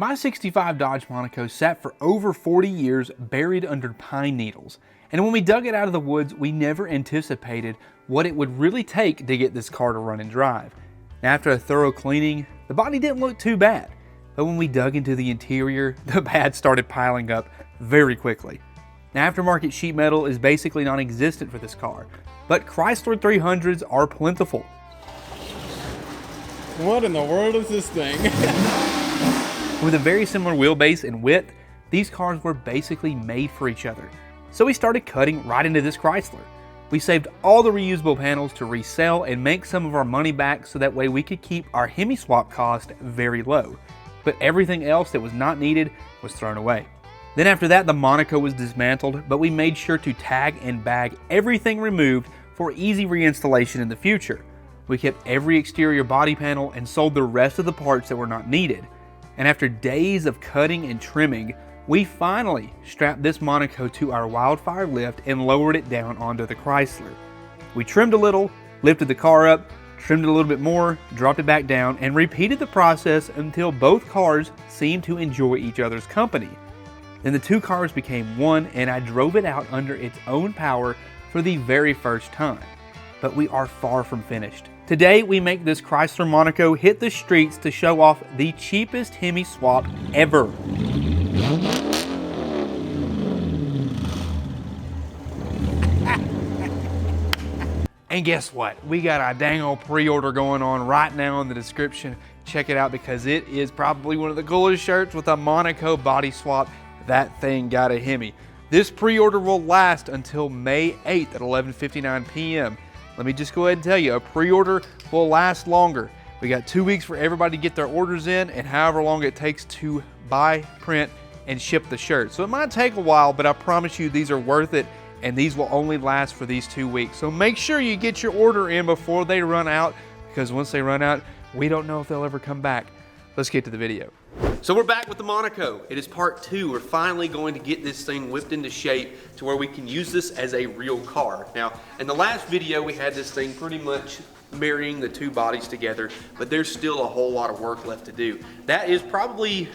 My 65 Dodge Monaco sat for over 40 years buried under pine needles. And when we dug it out of the woods, we never anticipated what it would really take to get this car to run and drive. Now, after a thorough cleaning, the body didn't look too bad. But when we dug into the interior, the bad started piling up very quickly. Now, aftermarket sheet metal is basically non-existent for this car, but Chrysler 300s are plentiful. What in the world is this thing? With a very similar wheelbase and width, these cars were basically made for each other. So we started cutting right into this Chrysler. We saved all the reusable panels to resell and make some of our money back so that way we could keep our Hemi swap cost very low. But everything else that was not needed was thrown away. Then after that, the Monaco was dismantled, but we made sure to tag and bag everything removed for easy reinstallation in the future. We kept every exterior body panel and sold the rest of the parts that were not needed. And after days of cutting and trimming, we finally strapped this Monaco to our Wildfire lift and lowered it down onto the Chrysler. We trimmed a little, lifted the car up, trimmed it a little bit more, dropped it back down, and repeated the process until both cars seemed to enjoy each other's company. Then the two cars became one, and I drove it out under its own power for the very first time. But we are far from finished. Today, we make this Chrysler Monaco hit the streets to show off the cheapest Hemi swap ever. And guess what? We got a dang old pre-order going on right now in the description. Check it out because it is probably one of the coolest shirts with a Monaco body swap. That thing got a Hemi. This pre-order will last until May 8th at 11:59 p.m. Let me just go ahead and tell you, a pre-order will last longer. We got 2 weeks for everybody to get their orders in and however long it takes to buy, print, and ship the shirt. So it might take a while, but I promise you these are worth it. And these will only last for these 2 weeks. So make sure you get your order in before they run out, because once they run out, we don't know if they'll ever come back. Let's get to the video. So we're back with the Monaco. It is part 2. We're finally going to get this thing whipped into shape to where we can use this as a real car. Now, in the last video, we had this thing pretty much marrying the two bodies together, but there's still a whole lot of work left to do. That is probably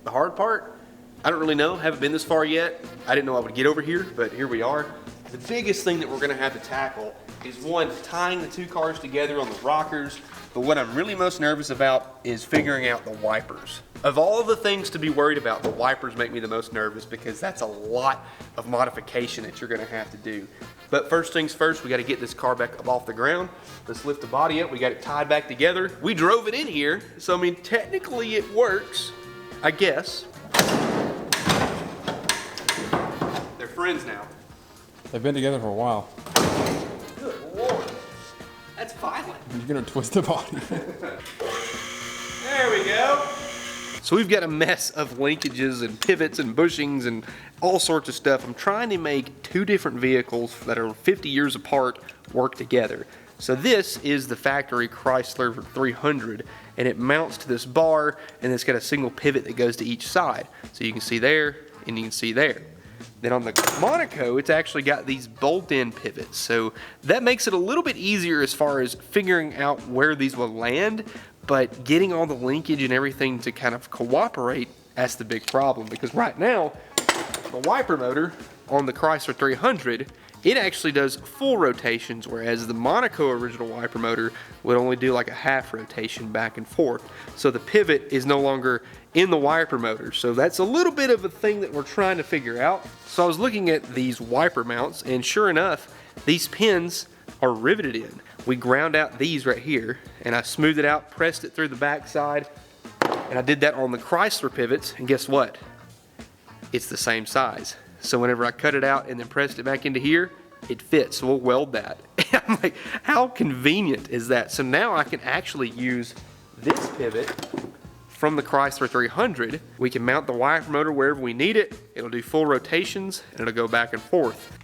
the hard part. I don't really know, haven't been this far yet. I didn't know I would get over here, but here we are. The biggest thing that we're gonna have to tackle is one, tying the two cars together on the rockers, but what I'm really most nervous about is figuring out the wipers. Of all of the things to be worried about, the wipers make me the most nervous because that's a lot of modification that you're gonna have to do. But first things first, we gotta get this car back up off the ground. Let's lift the body up, we got it tied back together. We drove it in here, so I mean, technically it works, I guess. Friends now. They've been together for a while. Good Lord. That's violent. You're gonna twist the body. There we go. So we've got a mess of linkages and pivots and bushings and all sorts of stuff. I'm trying to make two different vehicles that are 50 years apart work together. So this is the factory Chrysler 300, and it mounts to this bar, and it's got a single pivot that goes to each side. So you can see there, and you can see there. Then on the Monaco, it's actually got these bolt-in pivots. So that makes it a little bit easier as far as figuring out where these will land, but getting all the linkage and everything to kind of cooperate, that's the big problem. Because right now, the wiper motor on the Chrysler 300, it actually does full rotations, whereas the Monaco original wiper motor would only do like a half rotation back and forth. So the pivot is no longer in the wiper motor. So that's a little bit of a thing that we're trying to figure out. So I was looking at these wiper mounts, and sure enough, these pins are riveted in. We ground out these right here, and I smoothed it out, pressed it through the back side, and I did that on the Chrysler pivots, and guess what? It's the same size. So whenever I cut it out and then pressed it back into here, it fits. So we'll weld that. I'm like, how convenient is that? So now I can actually use this pivot from the Chrysler 300. We can mount the wiper motor wherever we need it. It'll do full rotations and it'll go back and forth.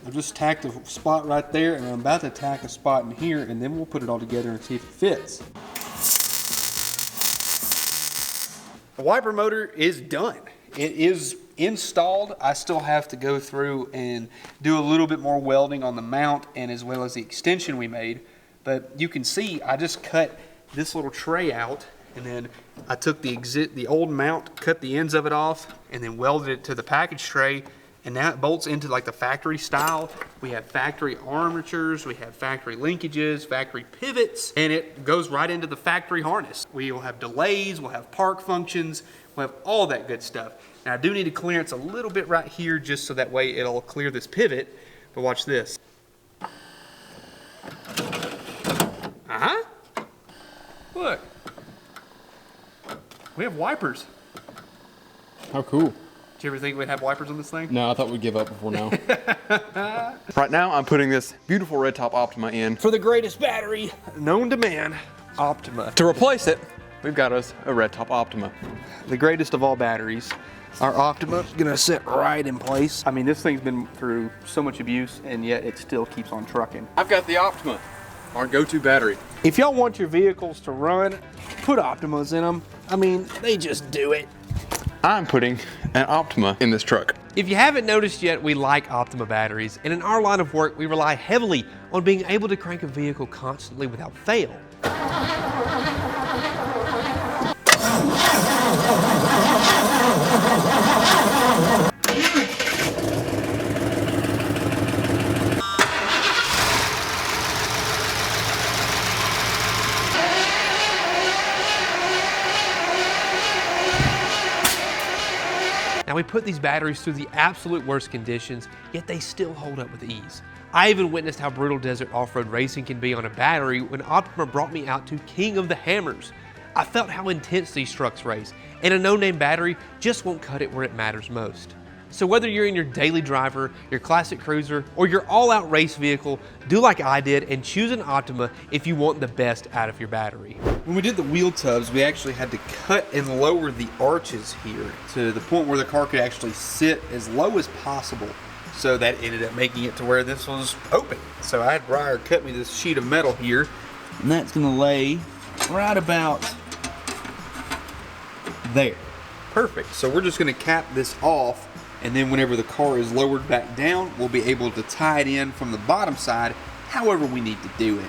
I've just tacked a spot right there, and I'm about to tack a spot in here, and then we'll put it all together and see if it fits. The wiper motor is done. It is installed. I still have to go through and do a little bit more welding on the mount and as well as the extension we made. But you can see I just cut this little tray out, and then I took the old mount, cut the ends of it off, and then welded it to the package tray. And now it bolts into like the factory style. We have factory armatures, we have factory linkages, factory pivots, and it goes right into the factory harness. We'll have delays, we'll have park functions, we'll have all that good stuff. Now I do need to clearance a little bit right here just so that way it'll clear this pivot, but watch this. Look, we have wipers. How cool. Did you ever think we'd have wipers on this thing? No, I thought we'd give up before now. Right now, I'm putting this beautiful red top Optima in for the greatest battery known to man, Optima. To replace it, we've got us a red top Optima. The greatest of all batteries. Our Optima's gonna sit right in place. I mean, this thing's been through so much abuse, and yet it still keeps on trucking. I've got the Optima, our go-to battery. If y'all want your vehicles to run, put Optimas in them. I mean, they just do it. I'm putting an Optima in this truck. If you haven't noticed yet, we like Optima batteries, and in our line of work, we rely heavily on being able to crank a vehicle constantly without fail. Now, we put these batteries through the absolute worst conditions, yet they still hold up with ease. I even witnessed how brutal desert off-road racing can be on a battery when Optima brought me out to King of the Hammers. I felt how intense these trucks race, and a no-name battery just won't cut it where it matters most. So whether you're in your daily driver, your classic cruiser, or your all-out race vehicle, do like I did and choose an Optima if you want the best out of your battery. When we did the wheel tubs, we actually had to cut and lower the arches here to the point where the car could actually sit as low as possible. So that ended up making it to where this was open. So I had Briar cut me this sheet of metal here, and that's gonna lay right about there. Perfect. So we're just gonna cap this off, and then whenever the car is lowered back down, we'll be able to tie it in from the bottom side however we need to do it.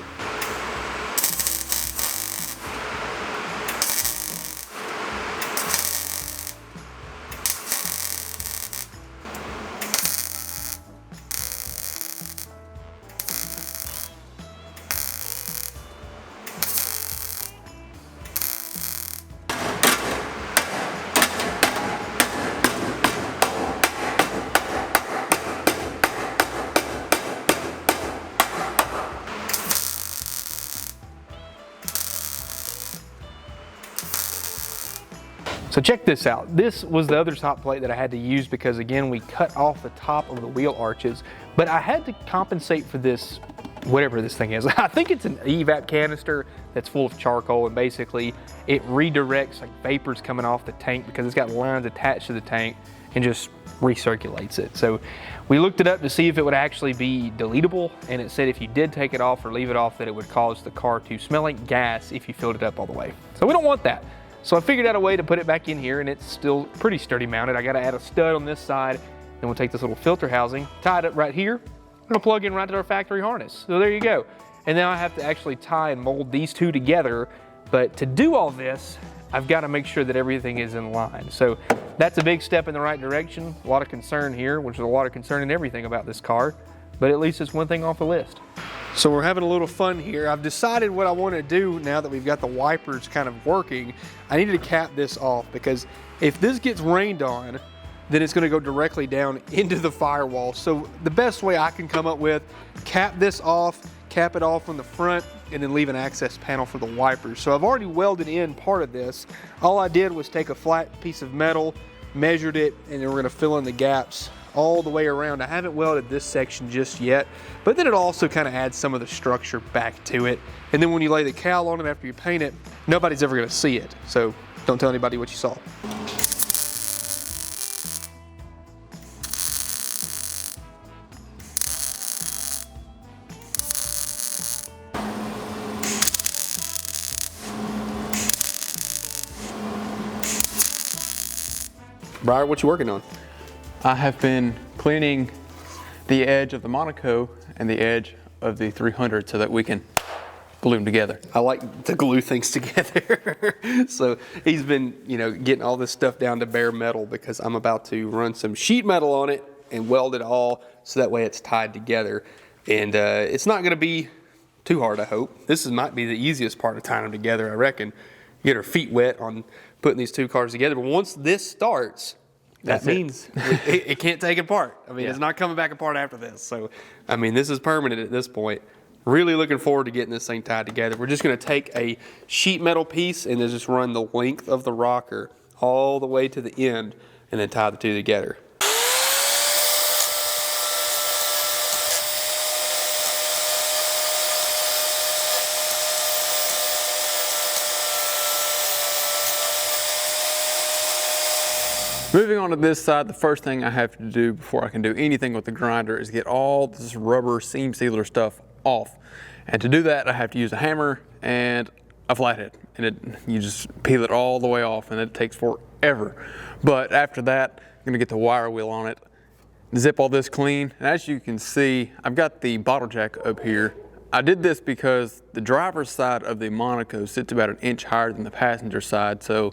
So check this out. This was the other top plate that I had to use because, again, we cut off the top of the wheel arches, but I had to compensate for this, whatever this thing is. I think it's an evap canister that's full of charcoal, and basically it redirects like vapors coming off the tank because it's got lines attached to the tank and just recirculates it. So we looked it up to see if it would actually be deletable, and it said if you did take it off or leave it off that it would cause the car to smell like gas if you filled it up all the way. So we don't want that. So I figured out a way to put it back in here, and it's still pretty sturdy mounted. I gotta add a stud on this side, then we'll take this little filter housing, tie it up right here, we're gonna plug in right to our factory harness. So there you go. And now I have to actually tie and mold these two together, but to do all this, I've gotta make sure that everything is in line. So that's a big step in the right direction. A lot of concern here, which is a lot of concern in everything about this car, but at least it's one thing off the list. So we're having a little fun here. I've decided what I want to do now that we've got the wipers kind of working. I needed to cap this off because if this gets rained on, then it's going to go directly down into the firewall. So the best way I can come up with, cap this off, cap it off on the front, and then leave an access panel for the wipers. So I've already welded in part of this. All I did was take a flat piece of metal, measured it, and then we're going to fill in the gaps all the way around. I haven't welded this section just yet, but then it also kind of adds some of the structure back to it. And then when you lay the cowl on it after you paint it, nobody's ever going to see it. So don't tell anybody what you saw. Briar, what you working on? I have been cleaning the edge of the Monaco and the edge of the 300 so that we can glue them together. I like to glue things together. So he's been, getting all this stuff down to bare metal because I'm about to run some sheet metal on it and weld it all so that way it's tied together. And it's not gonna be too hard, I hope. This might be the easiest part of tying them together, I reckon. Get our feet wet on putting these two cars together. But once this starts, that means it can't take it apart. I mean, It's not coming back apart after this. So, I mean, this is permanent at this point. Really looking forward to getting this thing tied together. We're just gonna take a sheet metal piece and then just run the length of the rocker all the way to the end and then tie the two together. Moving on to this side, the first thing I have to do before I can do anything with the grinder is get all this rubber seam sealer stuff off. And to do that, I have to use a hammer and a flathead. And you just peel it all the way off and it takes forever. But after that, I'm gonna get the wire wheel on it, zip all this clean. And as you can see, I've got the bottle jack up here. I did this because the driver's side of the Monaco sits about an inch higher than the passenger side, so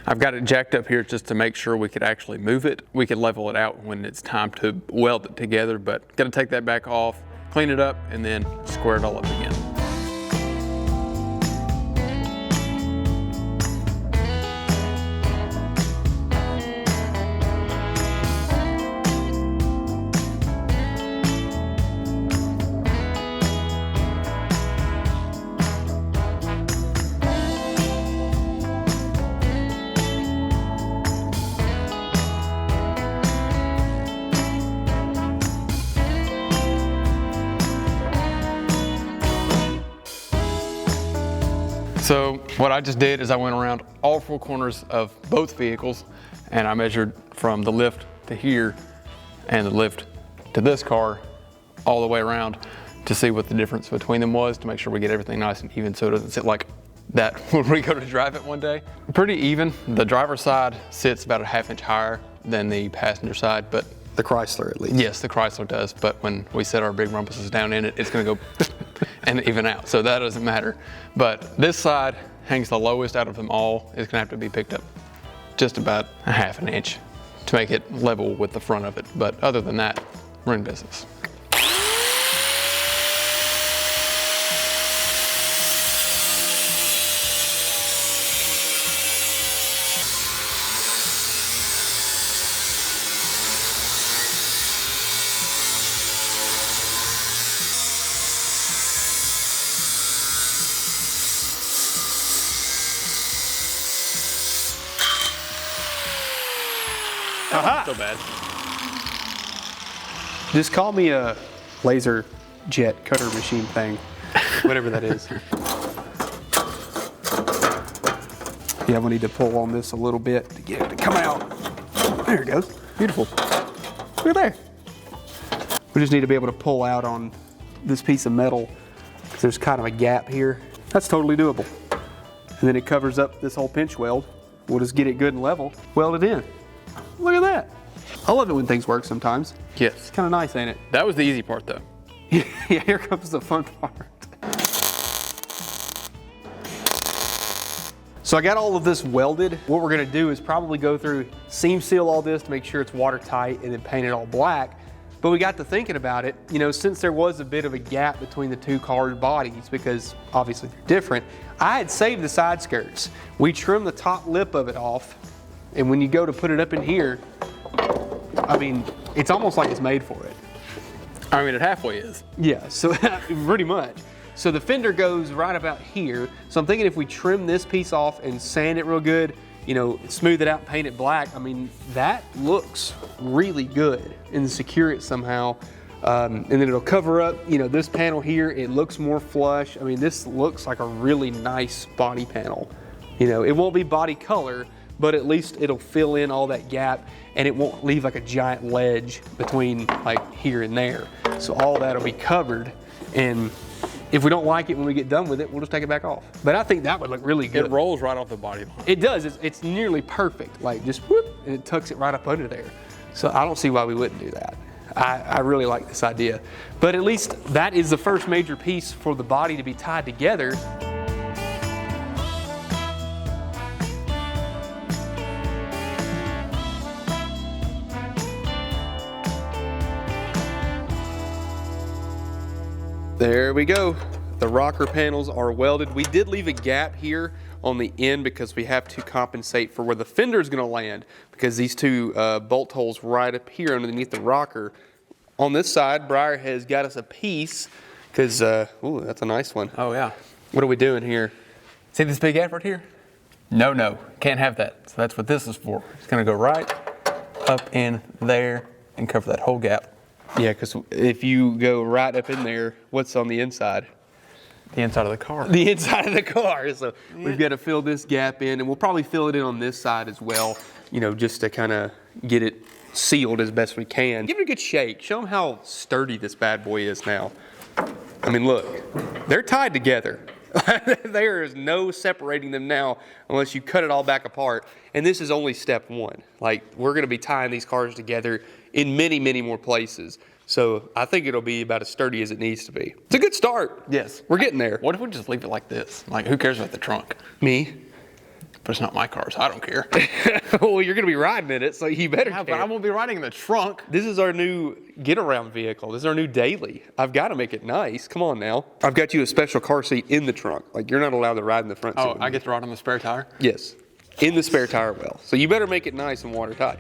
I've got it jacked up here just to make sure we could actually move it. We could level it out when it's time to weld it together, but gotta take that back off, clean it up, and then square it all up again. So what I just did is I went around all four corners of both vehicles and I measured from the lift to here and the lift to this car all the way around to see what the difference between them was, to make sure we get everything nice and even so it doesn't sit like that when we go to drive it one day. Pretty even. The driver's side sits about a ½ inch higher than the passenger side, but The Chrysler, at least. yes, the Chrysler does, but when we set our big rumpuses down in it, it's gonna go and even out, so that doesn't matter. But this side hangs the lowest out of them all. It's gonna have to be picked up just about a ½ inch to make it level with the front of it. But other than that, we're in business. Not so bad. Just call me a laser jet cutter machine thing, whatever that is. Yeah, we need to pull on this a little bit to get it to come out. There it goes. Beautiful. Look at there. We just need to be able to pull out on this piece of metal because there's kind of a gap here. That's totally doable. And then it covers up this whole pinch weld. We'll just get it good and level, weld it in. Look at that. I love it when things work sometimes. Yes. It's kind of nice, ain't it? That was the easy part though. Yeah, here comes the fun part. So I got all of this welded. What we're gonna do is probably go through, seam seal all this to make sure it's watertight and then paint it all black. But we got to thinking about it, since there was a bit of a gap between the two car bodies, because obviously they're different, I had saved the side skirts. We trimmed the top lip of it off, and when you go to put it up in here, I mean, it's almost like it's made for it. I mean, it halfway is. Yeah, so pretty much. So the fender goes right about here. So I'm thinking if we trim this piece off and sand it real good, smooth it out, paint it black, I mean, that looks really good, and secure it somehow. And then it'll cover up, this panel here, it looks more flush. I mean, this looks like a really nice body panel. It won't be body color, but at least it'll fill in all that gap and it won't leave like a giant ledge between like here and there. So all that'll be covered, and if we don't like it when we get done with it, we'll just take it back off. But I think that would look really good. It rolls right off the body line. It does, it's nearly perfect. Like just whoop, and it tucks it right up under there. So I don't see why we wouldn't do that. I really like this idea. But at least that is the first major piece for the body to be tied together. There we go. The rocker panels are welded. We did leave a gap here on the end because we have to compensate for where the fender is going to land, because these two bolt holes right up here underneath the rocker. On this side, Briar has got us a piece because, ooh, that's a nice one. Oh yeah. What are we doing here? See this big gap right here? No, can't have that. So that's what this is for. It's gonna go right up in there and cover that whole gap. Yeah, because if you go right up in there, what's on the inside? The inside of the car. The inside of the car. So we've got to fill this gap in, and we'll probably fill it in on this side as well, you know, just to kind of get it sealed as best we can. Give it a good shake. Show them how sturdy this bad boy is now. I mean, look, they're tied together. There is no separating them now unless you cut it all back apart. And this is only step one. Like, we're going to be tying these cars together in many, many more places. So I think it'll be about as sturdy as it needs to be. It's a good start. Yes. We're getting there. What if we just leave it like this? Like, who cares about the trunk? Me? But it's not my car, so I don't care. Well, you're going to be riding in it, so you better care. But I won't be riding in the trunk. This is our new get-around vehicle. This is our new daily. I've got to make it nice. Come on now. I've got you a special car seat in the trunk. Like, you're not allowed to ride in the front seat. Oh, I get to ride on the spare tire? Yes. In the spare tire well. So you better make it nice and watertight.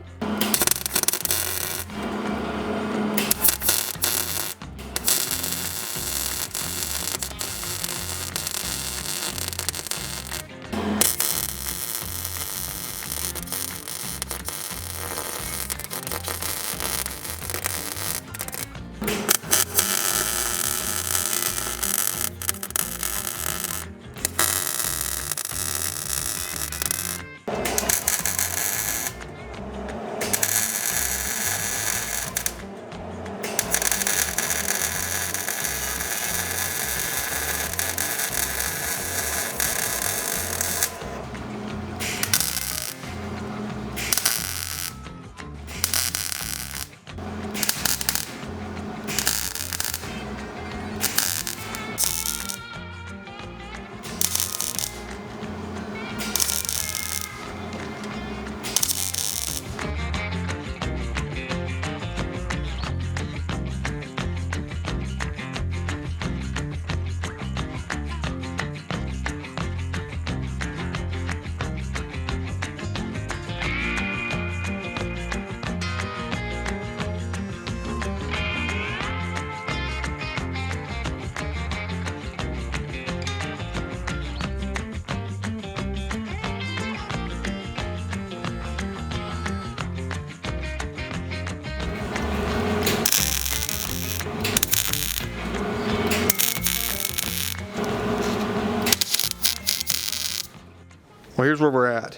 Well, here's where we're at.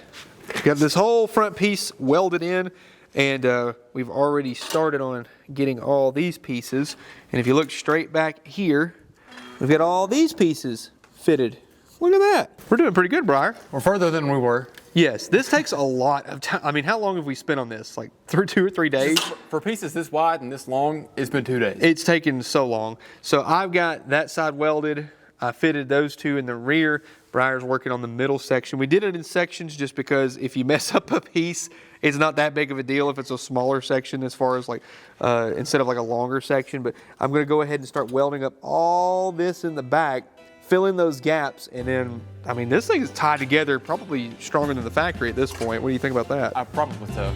We've got this whole front piece welded in, and we've already started on getting all these pieces. And if you look straight back here, we've got all these pieces fitted. Look at that. We're doing pretty good, Briar. We're further than we were. Yes, this takes a lot of time. I mean, how long have we spent on this? Like 2 or 3 days? For pieces this wide and this long, it's been 2 days. It's taken so long. So I've got that side welded. I fitted those two in the rear. Briar's working on the middle section. We did it in sections just because if you mess up a piece, it's not that big of a deal if it's a smaller section as far as like, instead of like a longer section. But I'm gonna go ahead and start welding up all this in the back, fill in those gaps, and then, I mean, this thing is tied together probably stronger than the factory at this point. What do you think about that? I probably so.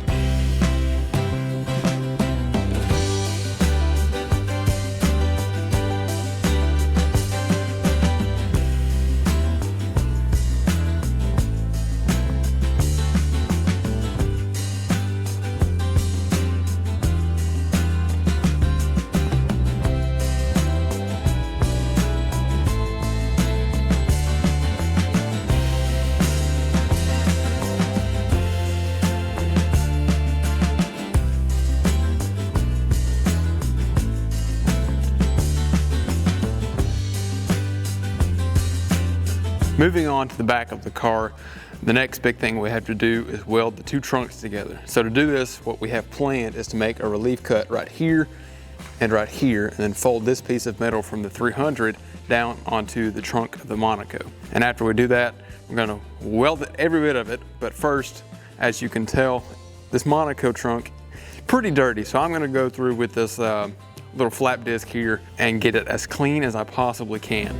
Moving on to the back of the car, The next big thing we have to do is weld the two trunks together. So to do this, what we have planned is to make a relief cut right here and right here, and then fold this piece of metal from the 300 down onto the trunk of the Monaco. And after we do that, we're gonna weld every bit of it. But first, as you can tell, this Monaco trunk is pretty dirty. So I'm gonna go through with this little flap disc here and get it as clean as I possibly can.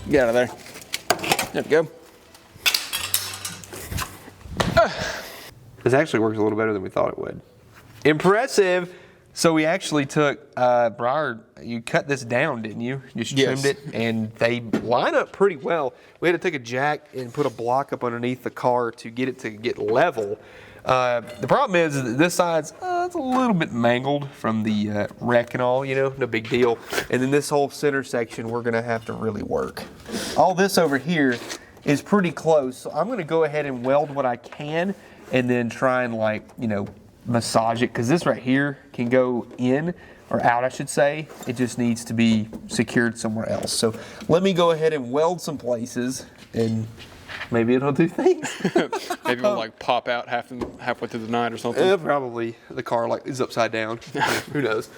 Get out of there. There we go. This actually works a little better than we thought it would. Impressive. So we actually took, Briar, you cut this down, didn't you? Just trimmed it, and they line up pretty well. We had to take a jack and put a block up underneath the car to get level. The problem is that this side's it's a little bit mangled from the wreck and all, you know, no big deal. And then this whole center section, we're gonna have to really work. All this over here is pretty close, so I'm gonna go ahead and weld what I can and then try and, like, you know, massage it, because this right here can go in or out, I should say. It just needs to be secured somewhere else. So let me go ahead and weld some places, and maybe it'll do things. Maybe it'll like pop out halfway through the night or something. Probably the car like is upside down. Who knows?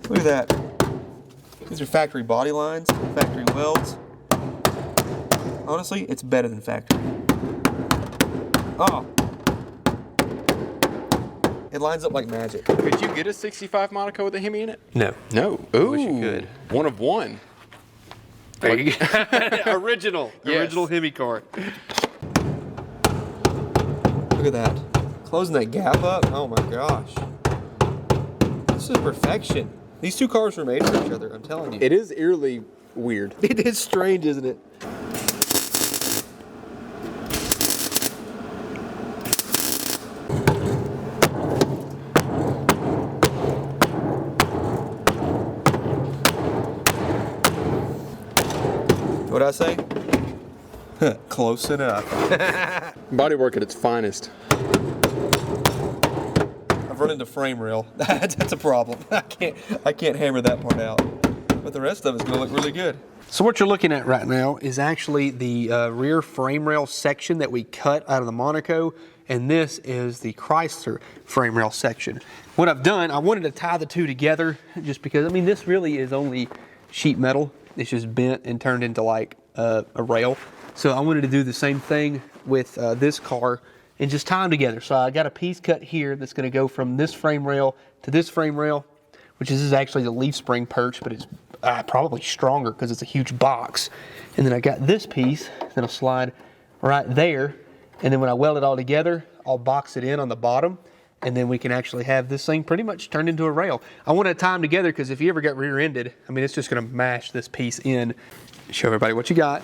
Look at that. These are factory body lines, factory welds. Honestly, it's better than factory. Oh. It lines up like magic. Could you get a 65 Monaco with a Hemi in it? No. No. Ooh. Wish you could. One of one. There you go. Original. Yes. Original Hemi car. Look at that. Closing that gap up. Oh my gosh. This is perfection. These two cars were made for each other, I'm telling you. It is eerily weird. It is strange, isn't it? What'd I say? Close enough. Bodywork at its finest. I've run into frame rail. That's a problem. I can't hammer that part out. But the rest of it's gonna look really good. So what you're looking at right now is actually the rear frame rail section that we cut out of the Monaco, and this is the Chrysler frame rail section. What I've done, I wanted to tie the two together just because, I mean, this really is only sheet metal. It's just bent and turned into like a rail. So I wanted to do the same thing with this car and just tie them together. So I got a piece cut here that's gonna go from this frame rail to this frame rail, which is actually the leaf spring perch, but it's probably stronger because it's a huge box. And then I got this piece that'll slide right there. And then when I weld it all together, I'll box it in on the bottom, and then we can actually have this thing pretty much turned into a rail. I want to tie them together because if you ever got rear-ended, I mean, it's just gonna mash this piece in. Show everybody what you got.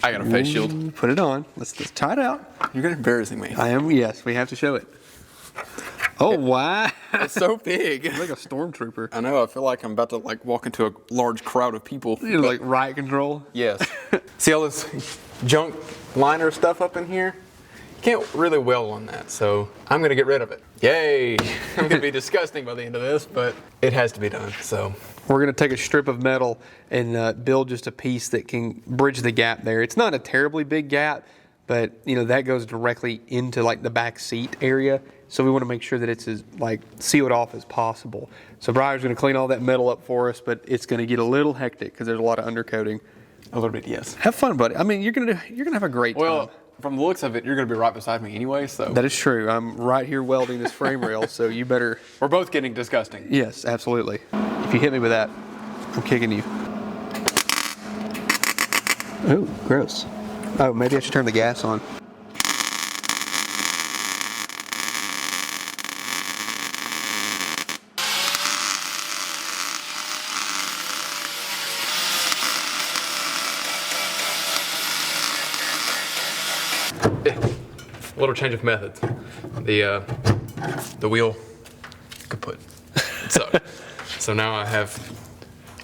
I got a face shield. Put it on. Let's tie it out. You're gonna embarrassing me. I am, yes, we have to show it. Oh, wow. It's so big. It's like a stormtrooper. I know, I feel like I'm about to like walk into a large crowd of people. You're like riot control. Yes. See all this junk liner stuff up in here? You can't really weld on that, so I'm gonna get rid of it. Yay! I'm gonna be disgusting by the end of this, but it has to be done, so. We're gonna take a strip of metal and build just a piece that can bridge the gap there. It's not a terribly big gap, but you know, that goes directly into like the back seat area. So we want to make sure that it's as like sealed off as possible. So Briar's going to clean all that metal up for us, but it's going to get a little hectic because there's a lot of undercoating. A little bit, yes. Have fun, buddy. I mean, you're gonna have a great time. Well, from the looks of it, you're going to be right beside me anyway, so. That is true. I'm right here welding this frame rail, so you better. We're both getting disgusting. Yes, absolutely. If you hit me with that, I'm kicking you. Ooh, gross. Oh, maybe I should turn the gas on. A little change of methods. The wheel kaput. So now I have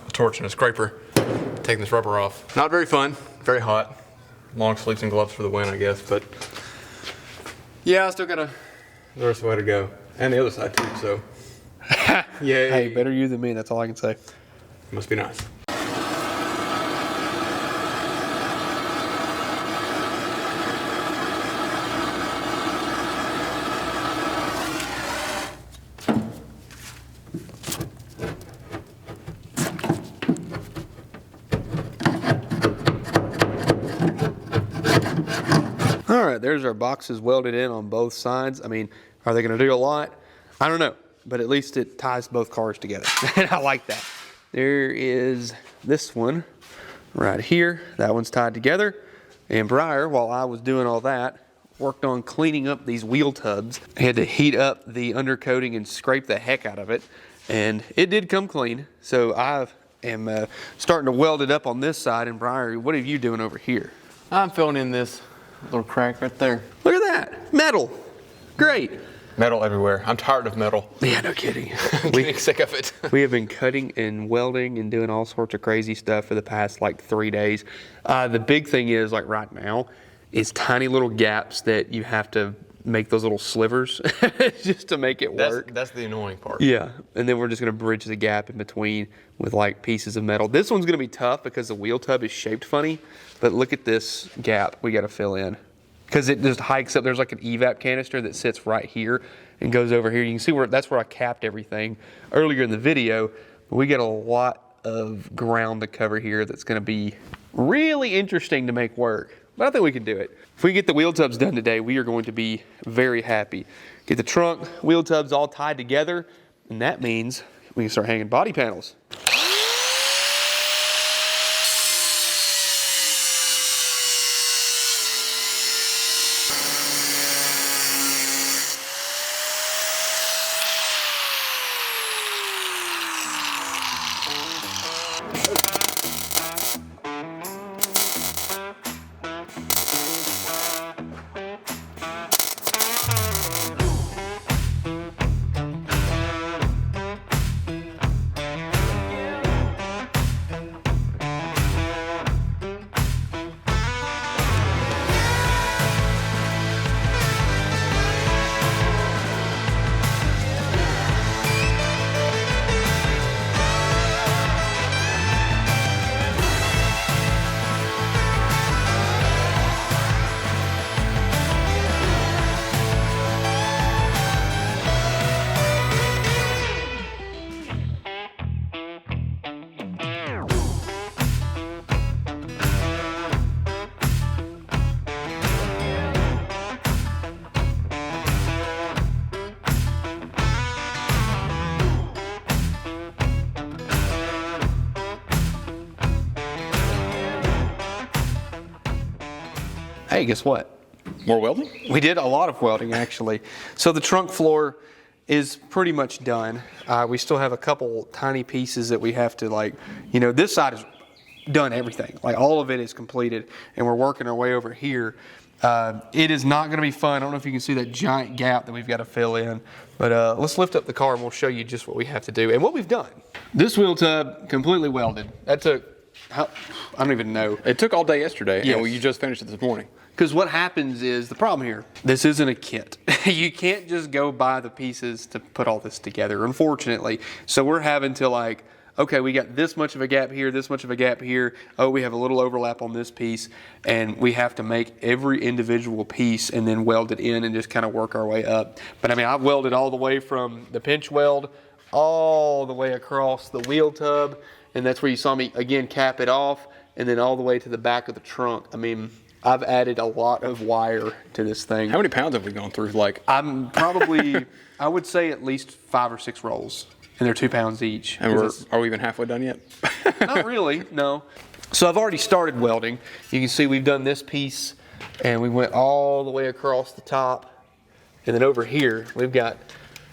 a torch and a scraper, taking this rubber off. Not very fun, very hot. Long sleeves and gloves for the win, I guess, but yeah, I still got the rest of the way to go. And the other side too, so. Yay. Hey, better you than me, that's all I can say. Must be nice. All right, there's our boxes welded in on both sides. I mean, are they going to do a lot? I don't know, but at least it ties both cars together, and I like that. There is this one right here. That one's tied together. And Briar, while I was doing all that, worked on cleaning up these wheel tubs. I had to heat up the undercoating and scrape the heck out of it, and it did come clean. So I am starting to weld it up on this side. And Briar, what are you doing over here? I'm filling in this little crack right there. Look at that, metal. Great. Metal everywhere. I'm tired of metal. Yeah, no kidding. I'm getting sick of it. We have been cutting and welding and doing all sorts of crazy stuff for the past like 3 days. The big thing is like right now is tiny little gaps that you have to make those little slivers just to make it work. That's the annoying part. Yeah, and then we're just gonna bridge the gap in between with like pieces of metal. This one's gonna be tough because the wheel tub is shaped funny, but look at this gap we gotta fill in. Because it just hikes up, there's like an evap canister that sits right here and goes over here. You can see that's where I capped everything earlier in the video. We got a lot of ground to cover here that's gonna be really interesting to make work. But I think we can do it. If we get the wheel tubs done today, we are going to be very happy. Get the trunk, wheel tubs all tied together, and that means we can start hanging body panels. Hey, guess what? More welding? We did a lot of welding actually. So the trunk floor is pretty much done. We still have a couple tiny pieces that we have to this side is done everything. Like all of it is completed and we're working our way over here. It is not gonna be fun. I don't know if you can see that giant gap that we've got to fill in, but let's lift up the car and we'll show you just what we have to do and what we've done. This wheel tub completely welded. That took, I don't even know. It took all day yesterday, Yes. and you just finished it this morning. Because what happens is, the problem here, this isn't a kit. You can't just go buy the pieces to put all this together, unfortunately. So we're having to okay, we got this much of a gap here, this much of a gap here. Oh, we have a little overlap on this piece, and we have to make every individual piece and then weld it in and just kind of work our way up. But I mean, I've welded all the way from the pinch weld all the way across the wheel tub, and that's where you saw me again cap it off, and then all the way to the back of the trunk. I mean, I've added a lot of wire to this thing. How many pounds have we gone through? Like, I'm probably, I would say at least 5 or 6 rolls, and they're 2 pounds each. And are we even halfway done yet? Not really, no. So I've already started welding. You can see we've done this piece, and we went all the way across the top, and then over here we've got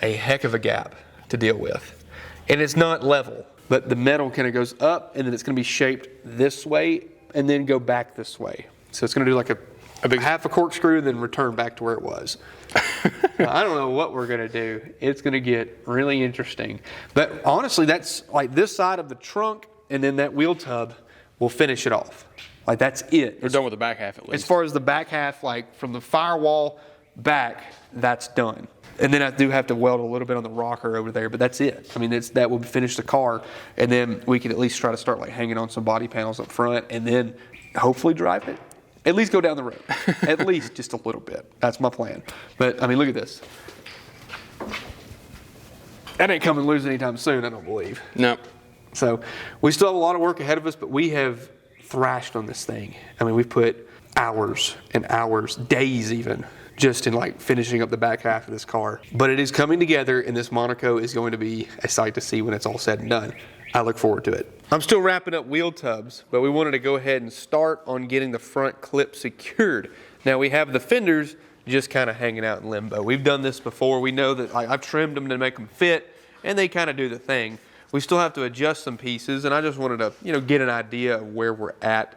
a heck of a gap to deal with. And it's not level, but the metal kind of goes up, and then it's going to be shaped this way, and then go back this way. So it's going to do like a big half a corkscrew and then return back to where it was. I don't know what we're going to do. It's going to get really interesting. But honestly, that's like this side of the trunk and then that wheel tub will finish it off. Like that's it. We're done with the back half at least. As far as the back half, like from the firewall back, that's done. And then I do have to weld a little bit on the rocker over there, but that's it. I mean, that will finish the car. And then we can at least try to start like hanging on some body panels up front and then hopefully drive it. At least go down the road. At least just a little bit. That's my plan. But I mean, look at this. That ain't coming loose anytime soon, I don't believe. No. So we still have a lot of work ahead of us, but we have thrashed on this thing. I mean, we've put hours and hours, days even, just in like finishing up the back half of this car. But it is coming together, and this Monaco is going to be a sight to see when it's all said and done. I look forward to it. I'm still wrapping up wheel tubs, but we wanted to go ahead and start on getting the front clip secured. Now we have the fenders just kind of hanging out in limbo. We've done this before. We know that I've trimmed them to make them fit, and they kind of do the thing. We still have to adjust some pieces, and I just wanted to, get an idea of where we're at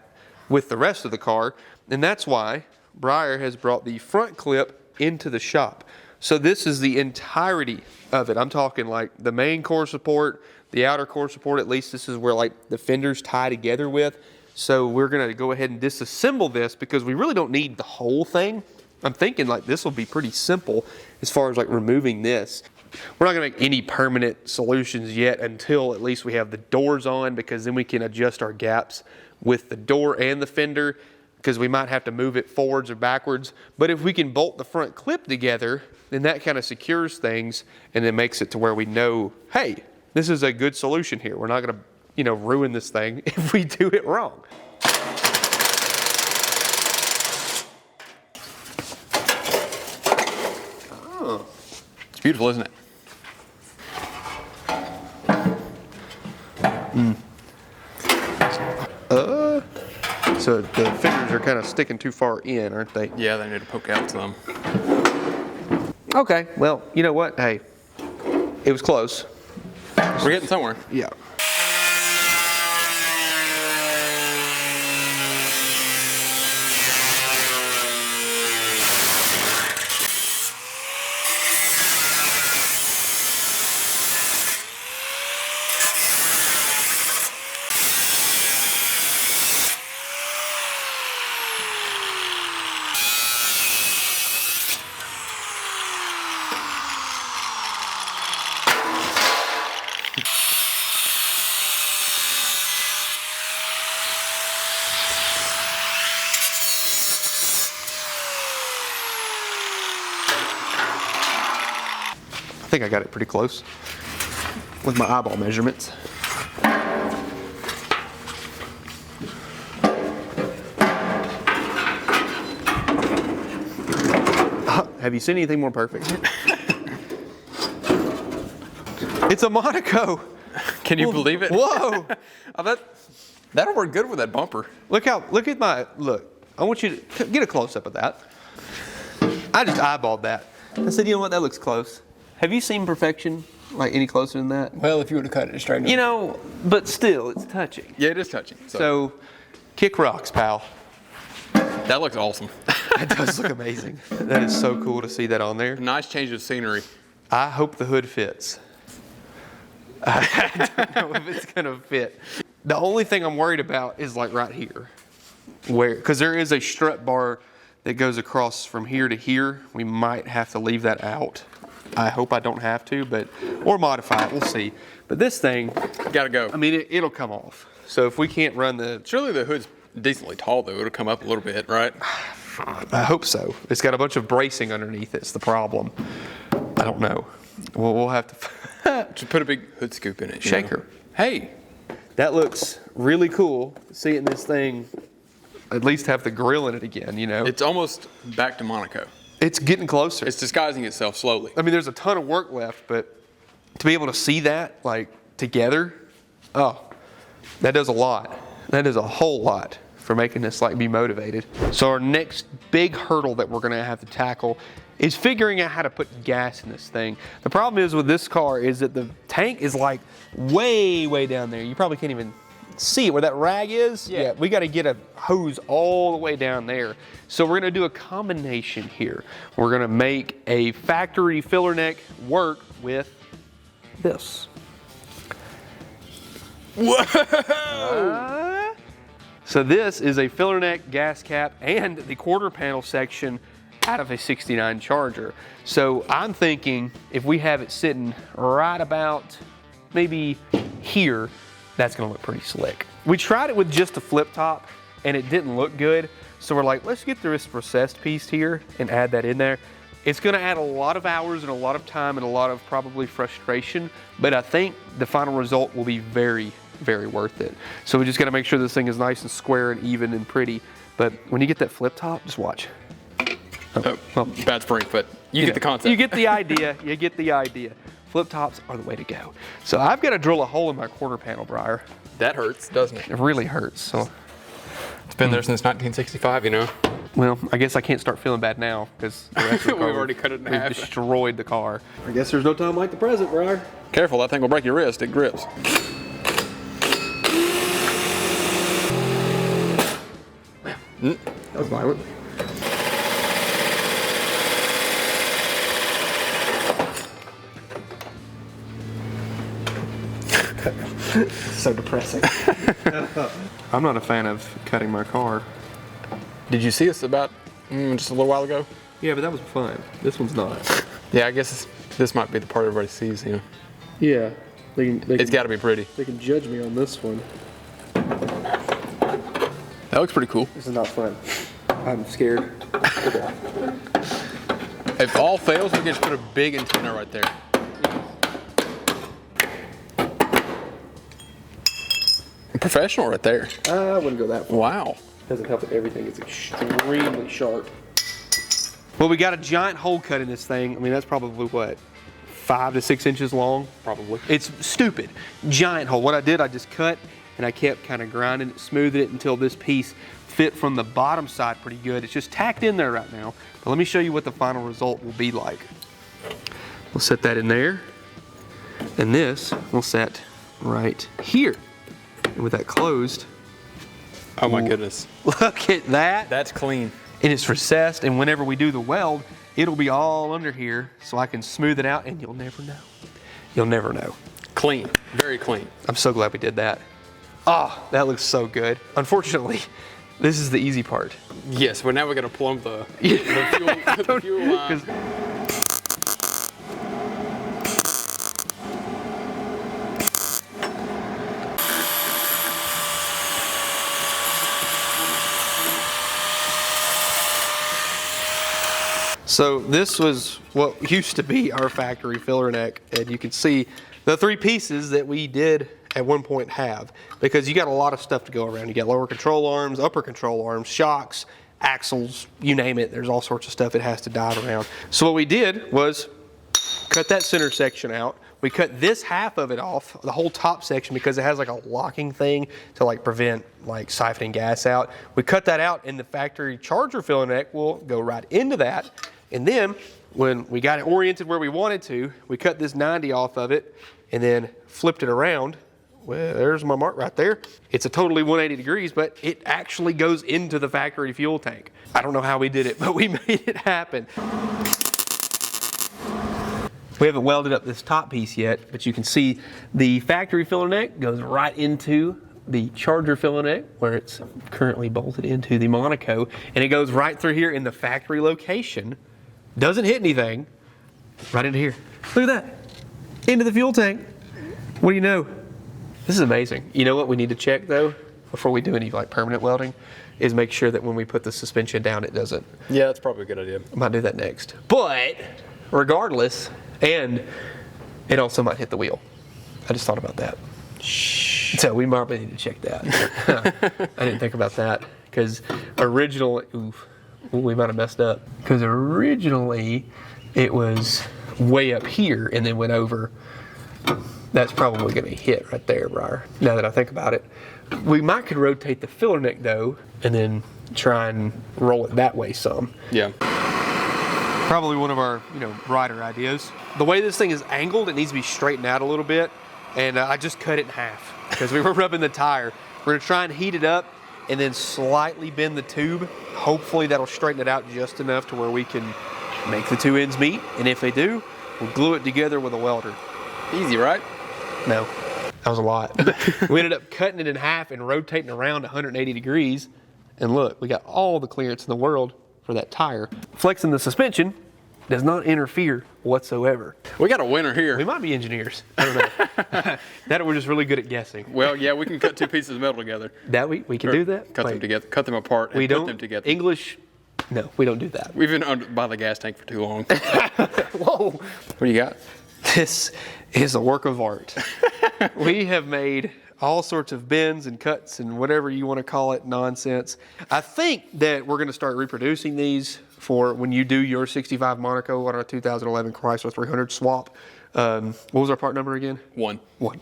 with the rest of the car, and that's why Briar has brought the front clip into the shop. So this is the entirety of it. I'm talking like the main core support, the outer core support, at least this is where like the fenders tie together with. So we're gonna go ahead and disassemble this because we really don't need the whole thing. I'm thinking like this will be pretty simple as far as like removing this. We're not gonna make any permanent solutions yet until at least we have the doors on, because then we can adjust our gaps with the door and the fender, because we might have to move it forwards or backwards. But if we can bolt the front clip together, then that kind of secures things and then makes it to where we know, hey, this is a good solution here. We're not gonna, ruin this thing if we do it wrong. Oh. It's beautiful, isn't it? So the fingers are kind of sticking too far in, aren't they? Yeah, they need to poke out some. Okay, well, you know what? Hey, it was close. We're getting somewhere. Yeah. I think I got it pretty close with my eyeball measurements. Have you seen anything more perfect? It's a Monaco. Can you believe it? Whoa! I bet that'll work good with that bumper. Look at my, look. I want you to get a close up of that. I just eyeballed that. I said, you know what, that looks close. Have you seen perfection like any closer than that? Well, if you would have cut it straight up. But still, it's touching. Yeah, it is touching. So kick rocks, pal. That looks awesome. That does look amazing. That is so cool to see that on there. Nice change of scenery. I hope the hood fits. I don't know if it's gonna fit. The only thing I'm worried about is like right here, because there is a strut bar that goes across from here to here. We might have to leave that out. I hope I don't have to, or modify it, we'll see. But this thing, Gotta go. I mean, it'll come off. So if we can't run the, Surely the hood's decently tall though. It'll come up a little bit, right? I hope so. It's got a bunch of bracing underneath, it's the problem. I don't know. We'll have to. Just put a big hood scoop in it. you Shaker. know? Hey, That looks really cool, seeing this thing at least have the grill in it again, you know? it's almost back to Monaco. It's getting closer. It's disguising itself slowly. I mean, there's a ton of work left, but to be able to see that, like, together, oh, that does a lot. That does a whole lot for making us, like, be motivated. So our next big hurdle that we're gonna have to tackle is figuring out how to put gas in this thing. The problem is with this car is that the tank is, like, way, way down there. You probably can't even see it where that rag is. Yeah, we gotta get a hose all the way down there. So we're gonna do a combination here. We're gonna make a factory filler neck work with this. Whoa! So this is a filler neck gas cap and the quarter panel section out of a 69 Charger. So I'm thinking if we have it sitting right about maybe here, that's gonna look pretty slick. We tried it with just a flip top and it didn't look good. So we're like, let's get this recessed piece here and add that in there. It's gonna add a lot of hours and a lot of time and a lot of probably frustration, but I think the final result will be very, very worth it. So we just gotta make sure this thing is nice and square and even and pretty. But when you get that flip top, just watch. Oh, well, bad spring, but you get the concept. You get the idea, you get the idea. Flip tops are the way to go. So I've got to drill a hole in my quarter panel, Briar. That hurts, doesn't it? It really hurts. So It's been there since 1965, you know? well, I guess I can't start feeling bad now because We've already cut it in half. Destroyed the car. I guess there's no time like the present, Briar. Careful, that thing will break your wrist. It grips. That was violent. So depressing. I'm not a fan of cutting my car. Did you see us about just a little while ago? Yeah, but that was fun. This one's not. Yeah, I guess this might be the part everybody sees, you know? Yeah. It's got to be pretty. They can judge me on this one. That looks pretty cool. This is not fun. I'm scared. If all fails, we can just put a big antenna right there. Professional right there. I wouldn't go that far. Wow. Doesn't help that everything is extremely sharp. Well, we got a giant hole cut in this thing. I mean, that's probably what, 5 to 6 inches long? Probably. It's stupid. Giant hole. What I did, I just cut and I kept kind of grinding it, smoothing it until this piece fit from the bottom side pretty good. It's just tacked in there right now. But let me show you what the final result will be like. We'll set that in there. And this will set right here. And with that closed, Oh my goodness. look at that. That's clean. And it's recessed, and whenever we do the weld, it'll be all under here so I can smooth it out and you'll never know. You'll never know. Clean. Very clean. I'm so glad we did that. Oh, that looks so good. Unfortunately, this is the easy part. Yes, but now we're going to plumb the fuel line. So this was what used to be our factory filler neck, and you can see the 3 pieces that we did at one point have, because you got a lot of stuff to go around. You got lower control arms, upper control arms, shocks, axles, you name it. There's all sorts of stuff it has to dive around. So what we did was cut that center section out. We cut this half of it off, the whole top section, because it has like a locking thing to like prevent like siphoning gas out. We cut that out, and the factory Charger filler neck will go right into that. And then when we got it oriented where we wanted to, we cut this 90 off of it and then flipped it around. Well, there's my mark right there. It's a totally 180 degrees, but it actually goes into the factory fuel tank. I don't know how we did it, but we made it happen. We haven't welded up this top piece yet, but you can see the factory filler neck goes right into the Charger filler neck where it's currently bolted into the Monaco, and it goes right through here in the factory location. Doesn't hit anything, right into here. Look at that. Into the fuel tank. What do you know? This is amazing. You know what we need to check though, before we do any like permanent welding, is make sure that when we put the suspension down, it doesn't. Yeah, that's probably a good idea. I might do that next. But regardless, and it also might hit the wheel. I just thought about that. So we might need to check that. I didn't think about that because we might have messed up. Because originally it was way up here and then went over. That's probably going to hit right there, Briar. Now that I think about it, we could rotate the filler neck though, and then try and roll it that way some. Yeah. Probably one of our, brighter ideas. The way this thing is angled, it needs to be straightened out a little bit, and I just cut it in half because we were rubbing the tire. We're gonna try and heat it up and then slightly bend the tube. Hopefully that'll straighten it out just enough to where we can make the two ends meet, and if they do, we'll glue it together with a welder. Easy, right? No, that was a lot. We ended up cutting it in half and rotating around 180 degrees, and look, we got all the clearance in the world for that tire. Flexing the suspension does not interfere whatsoever. We got a winner here. We might be engineers. I don't know. That we're just really good at guessing. Well, yeah, we can cut two pieces of metal together. That we can do that? Cut them together, cut them apart, and We put don't them together. English. No, we don't do that. We've been under by the gas tank for too long. Whoa. What do you got? This is a work of art. We have made all sorts of bends and cuts and whatever you want to call it nonsense. I think that we're going to start reproducing these for when you do your 65 Monaco on our 2011 Chrysler 300 swap. What was our part number again? One.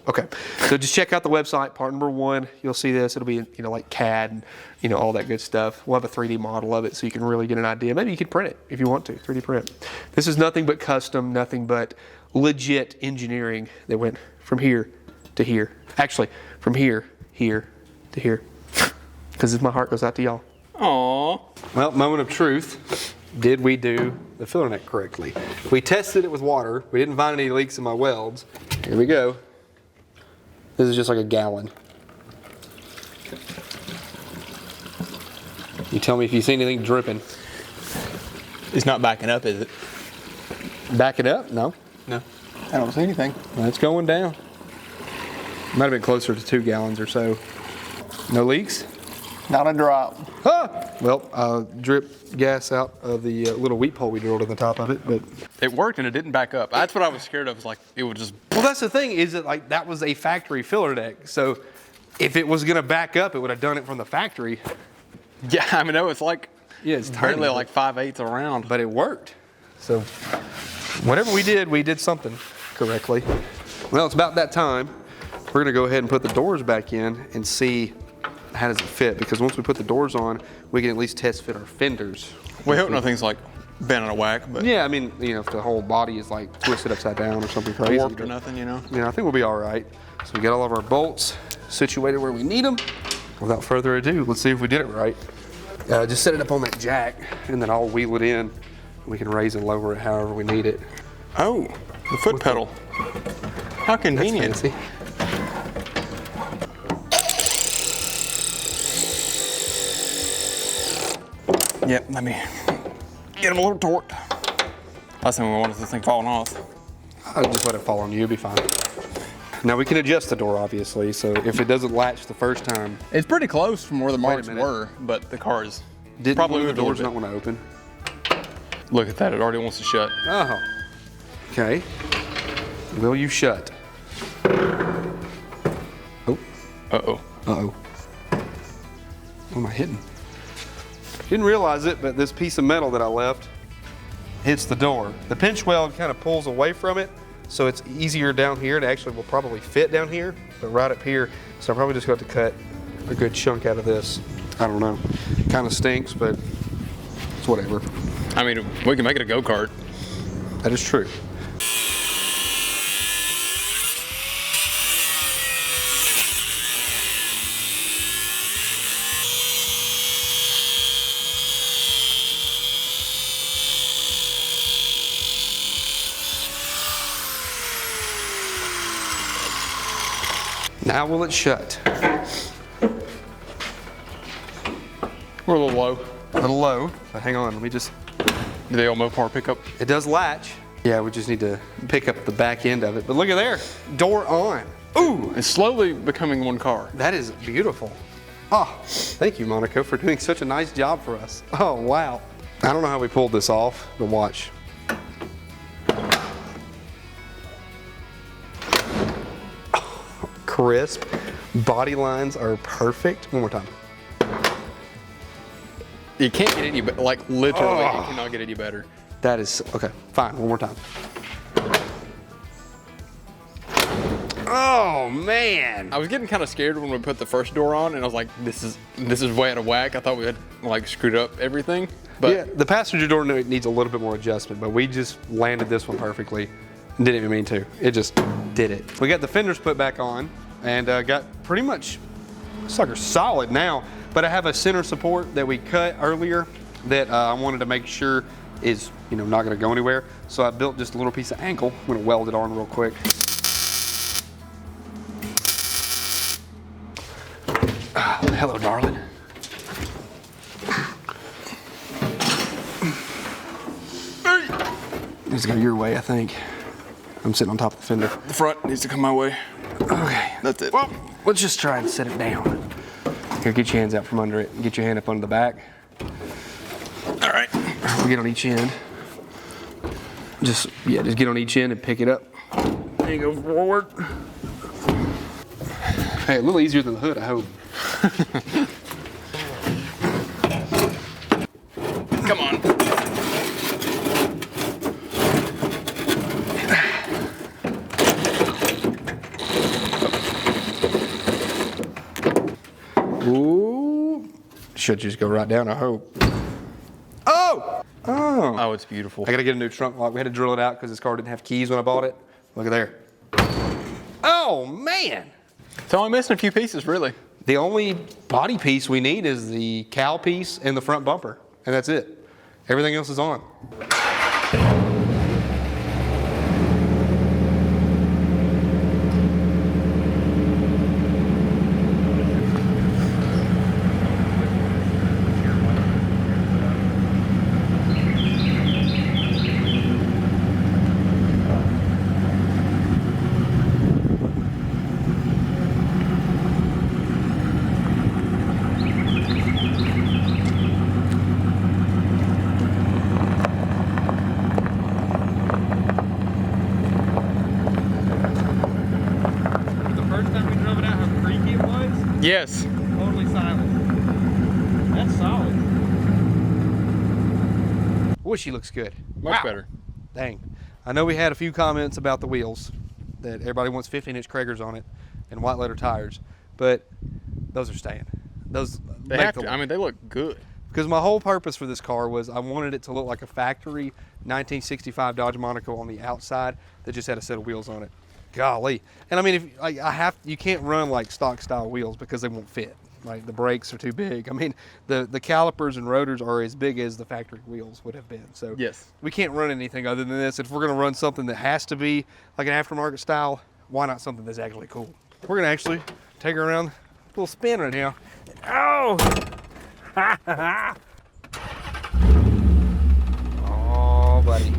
Okay. So just check out the website, part number 1. You'll see this. It'll be, like CAD and, all that good stuff. We'll have a 3D model of it so you can really get an idea. Maybe you could print it if you want to, 3D print. This is nothing but custom, nothing but legit engineering that went from here to here. Actually, from here to here. Because my heart goes out to y'all. Aww. Well, moment of truth. Did we do the filler neck correctly? We tested it with water. We didn't find any leaks in my welds. Here we go. This is just like a gallon. You tell me if you see anything dripping. It's not backing up, is it? Back it up? No. No. I don't see anything. That's going down. Might have been closer to 2 gallons or so. No leaks? Not a drop. Ah! Well, drip gas out of the little wheat pole we drilled in the top of it, but It worked and it didn't back up. That's what I was scared of. Was like it would just. Well, that's the thing is that that was a factory filler neck. So if it was going to back up, it would have done it from the factory. Yeah, I mean, no, it's like. Yeah, it's apparently tiny, like 5/8 around. but it worked. So whatever we did something correctly. well, it's about that time. We're gonna go ahead and put the doors back in and see how does it fit, because once we put the doors on, we can at least test fit our fenders. We hope nothing's like bent in a whack, but Yeah, I mean, if the whole body is like twisted upside down or something crazy. warped or but, nothing, I think we'll be all right. So we got all of our bolts situated where we need them. Without further ado, let's see if we did it right. Just set it up on that jack, and then I'll wheel it in. We can raise and lower it however we need it. Oh, the foot pedal. How That's convenient. fancy. Yep, let me get him a little torqued. Last thing we want is this thing falling off. I'll just let it fall on you, it'll be fine. Now we can adjust the door, obviously, so if it doesn't latch the first time, It's pretty close from where the marks minute. were, but the car is didn't probably one of the moved a doors little not want to open? bit. Look at that, it already wants to shut. Oh. Okay. Will you shut? Oh. Uh-oh. Uh-oh. What am I hitting? Didn't realize it, but this piece of metal that I left hits the door. The pinch weld kind of pulls away from it, so it's easier down here. It actually will probably fit down here, but right up here, so I'm probably just going to cut a good chunk out of this. I don't know. Kind of stinks, but it's whatever. I mean, we can make it a go-kart. That is true. Now will it shut? We're a little low. A little low, but hang on, let me just, Do the old Mopar pickup? it does latch. Yeah, we just need to pick up the back end of it. But look at there, door on. Ooh, It's slowly becoming one car. that is beautiful. Oh, thank you, Monaco, for doing such a nice job for us. Oh, wow. I don't know how we pulled this off, but watch. Crisp. Body lines are perfect. One more time. You can't get any better. Like literally, you cannot get any better. That is, okay, fine, one more time. Oh, man. I was getting kind of scared when we put the first door on, and I was like, "This is way out of whack." I thought we had like screwed up everything, but Yeah, the passenger door needs a little bit more adjustment, but we just landed this one perfectly. Didn't even mean to. It just did it. We got the fenders put back on and got pretty much sucker solid now, but I have a center support that we cut earlier that I wanted to make sure is, not gonna go anywhere. So I built just a little piece of ankle. I'm gonna weld it on real quick. Hello, darling. Let's go your way, I think. I'm sitting on top of the fender. the front needs to come my way. Okay, That's it. well, let's just try and set it down. Here, get your hands out from under it. Get your hand up under the back. All right. We'll get on each end. Just get on each end and pick it up. There you go, forward. Hey, a little easier than the hood, I hope. Come on. Ooh. Should just go right down, I hope. Oh! Oh. Oh, it's beautiful. I gotta get a new trunk lock. We had to drill it out because this car didn't have keys when I bought it. Look at there. Oh, man! It's only missing a few pieces, really. The only body piece we need is the cowl piece and the front bumper, and that's it. Everything else is on. Yes. Totally silent. That's solid. Boy, she looks good. Much better. Dang. I know we had a few comments about the wheels, that everybody wants 15-inch Kragers on it and white letter tires, but those are staying. Those They have to. I mean, they look good. Because my whole purpose for this car was I wanted it to look like a factory 1965 Dodge Monaco on the outside that just had a set of wheels on it. Golly. And I mean, if you can't run like stock style wheels because they won't fit. Right? The brakes are too big. I mean, the calipers and rotors are as big as the factory wheels would have been. So Yes. we can't run anything other than this. If we're going to run something that has to be like an aftermarket style, why not something that's actually cool? We're going to actually take her around a little spin right now. Oh! Oh, buddy.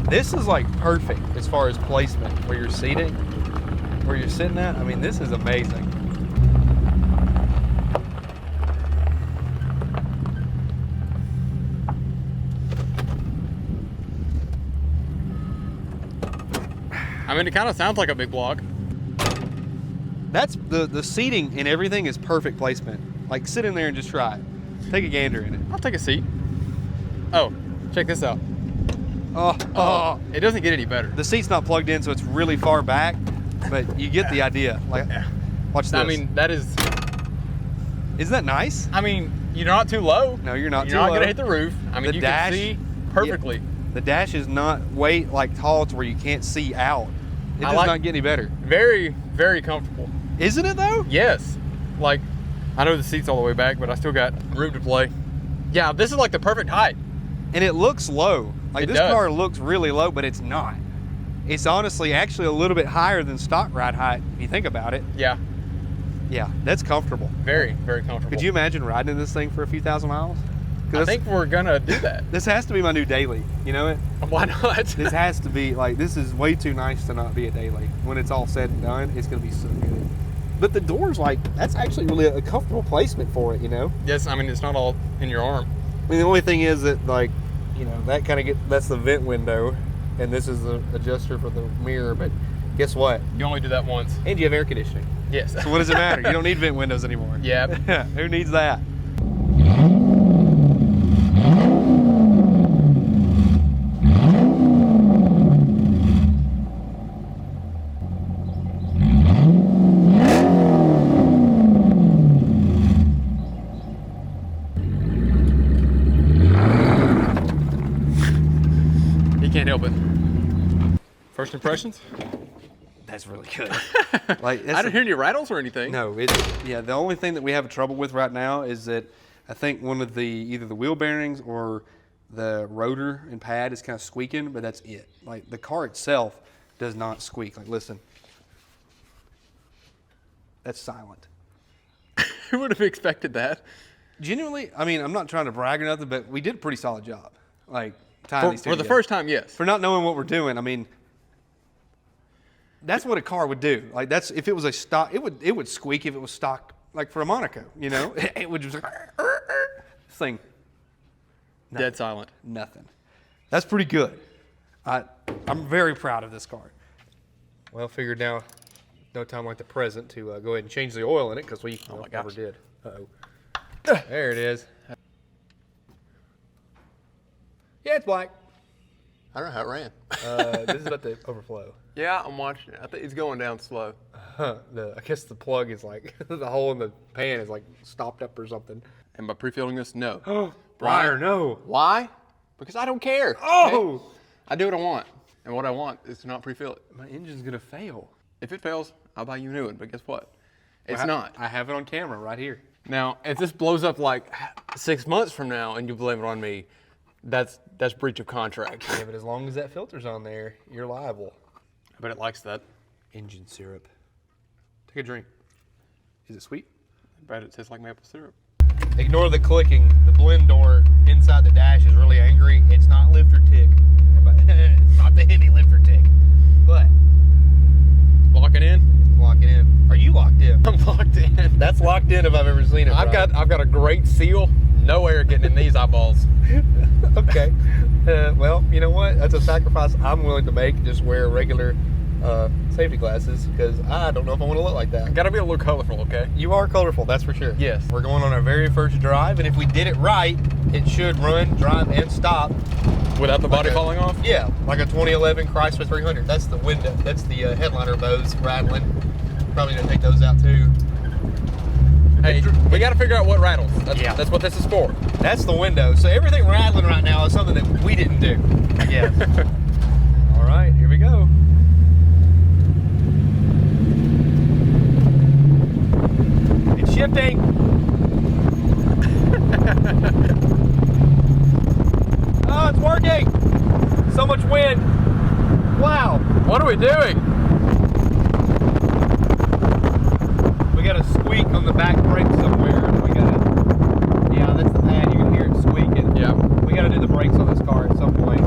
This is like perfect as far as placement, where you're seating, where you're sitting at. I mean, this is amazing. I mean, it kind of sounds like a big block. That's the seating and everything is perfect placement. Like, sit in there and just try it. Take a gander in it. I'll take a seat. Oh, check this out. Oh, It doesn't get any better. the seat's not plugged in, so it's really far back, but you get the idea. Like, watch this. I mean, that is. Isn't that nice? I mean, you're not too low. No, you're not You're too not low. gonna hit the roof. I mean, The you dash- can see perfectly. The dash is not weight like tall to where you can't see out. It I does like- not get any better. Very, very comfortable. Isn't it though? Yes. Like, I know the seat's all the way back, but I still got room to play. Yeah, this is like the perfect height. And it looks low. Like It this does. car looks really low, but it's not. It's honestly actually a little bit higher than stock ride height if you think about it. Yeah, Yeah, that's comfortable. very, very comfortable. Could you imagine riding in this thing for a few thousand miles? I think we're gonna do that. This has to be my new daily. You know it? Why not? This has to be, like, this is way too nice to not be a daily. When it's all said and done, it's gonna be so good. But the door's like, that's actually really a comfortable placement for it, you know? Yes, I mean, it's not all in your arm. I mean, the only thing is that, like, you know, that kind of that's the vent window, and this is the adjuster for the mirror, but guess what? You only do that once. And you have air conditioning. Yes. So what does it matter? You don't need vent windows anymore. Yeah. Who needs that? You can't help it. First impressions? That's really good. Like, I didn't hear any rattles or anything. No, it's, yeah, the only thing that we have trouble with right now is that I think one of the, either the wheel bearings or the rotor and pad is kind of squeaking, but that's it. Like, the car itself does not squeak. Like, listen. That's silent. Who would have expected that? Genuinely, I mean, I'm not trying to brag or nothing, but we did a pretty solid job. Like, tying these two For the together. first time, yes. For not knowing what we're doing, I mean, that's what a car would do. Like, that's, if it was a stock, it would squeak if it was stock, like for a Monaco, you know? It would just, this thing, Dead silent. nothing. That's pretty good. I'm very proud of this car. Well, figured now, no time like the present to go ahead and change the oil in it, because we never did. Uh-oh. There it is. Yeah, it's black. I don't know how it ran. This is about to overflow. Yeah, I'm watching it. I think it's going down slow. I guess the plug is like, the hole in the pan is like stopped up or something. Am I pre-filling this? No. Briar, no. Why? Because I don't care. Oh! Okay? I do what I want. And what I want is to not pre-fill it. My engine's gonna fail. If it fails, I'll buy you a new one. But guess what? It's not. I have it on camera right here. Now, if this blows up like 6 months from now and you blame it on me, that's breach of contract. Yeah, but as long as that filter's on there, you're liable. I bet it likes that. Engine syrup. Take a drink. Is it sweet? I bet it tastes like maple syrup. Ignore the clicking. The blend door inside the dash is really angry. It's not lift or tick. It's not the Hemi lift or tick. But Locking in? lock it in. Are you locked in? I'm locked in. That's locked in if I've ever seen it. I've got a great seal. No air getting in these eyeballs. Okay. Well, you know what? That's a sacrifice I'm willing to make. Just wear regular safety glasses because I don't know if I want to look like that. Gotta be a little colorful, okay? You are colorful, that's for sure. Yes. We're going on our very first drive, and if we did it right, it should run, drive, and stop. Without the body falling off? Yeah, like a 2011 Chrysler 300. That's the window. That's the headliner bows rattling. Probably gonna take those out too. Hey, we gotta figure out what rattles. Yeah. That's what this is for. That's the window. So everything rattling right now is something that we didn't do. Yes. All right, here we go. It's shifting. Oh, it's working. So much wind. Wow. What are we doing? We got a squeak on the back brake somewhere. We gotta, yeah, that's the pad. You can hear it squeaking. Yeah. We gotta do the brakes on this car at some point.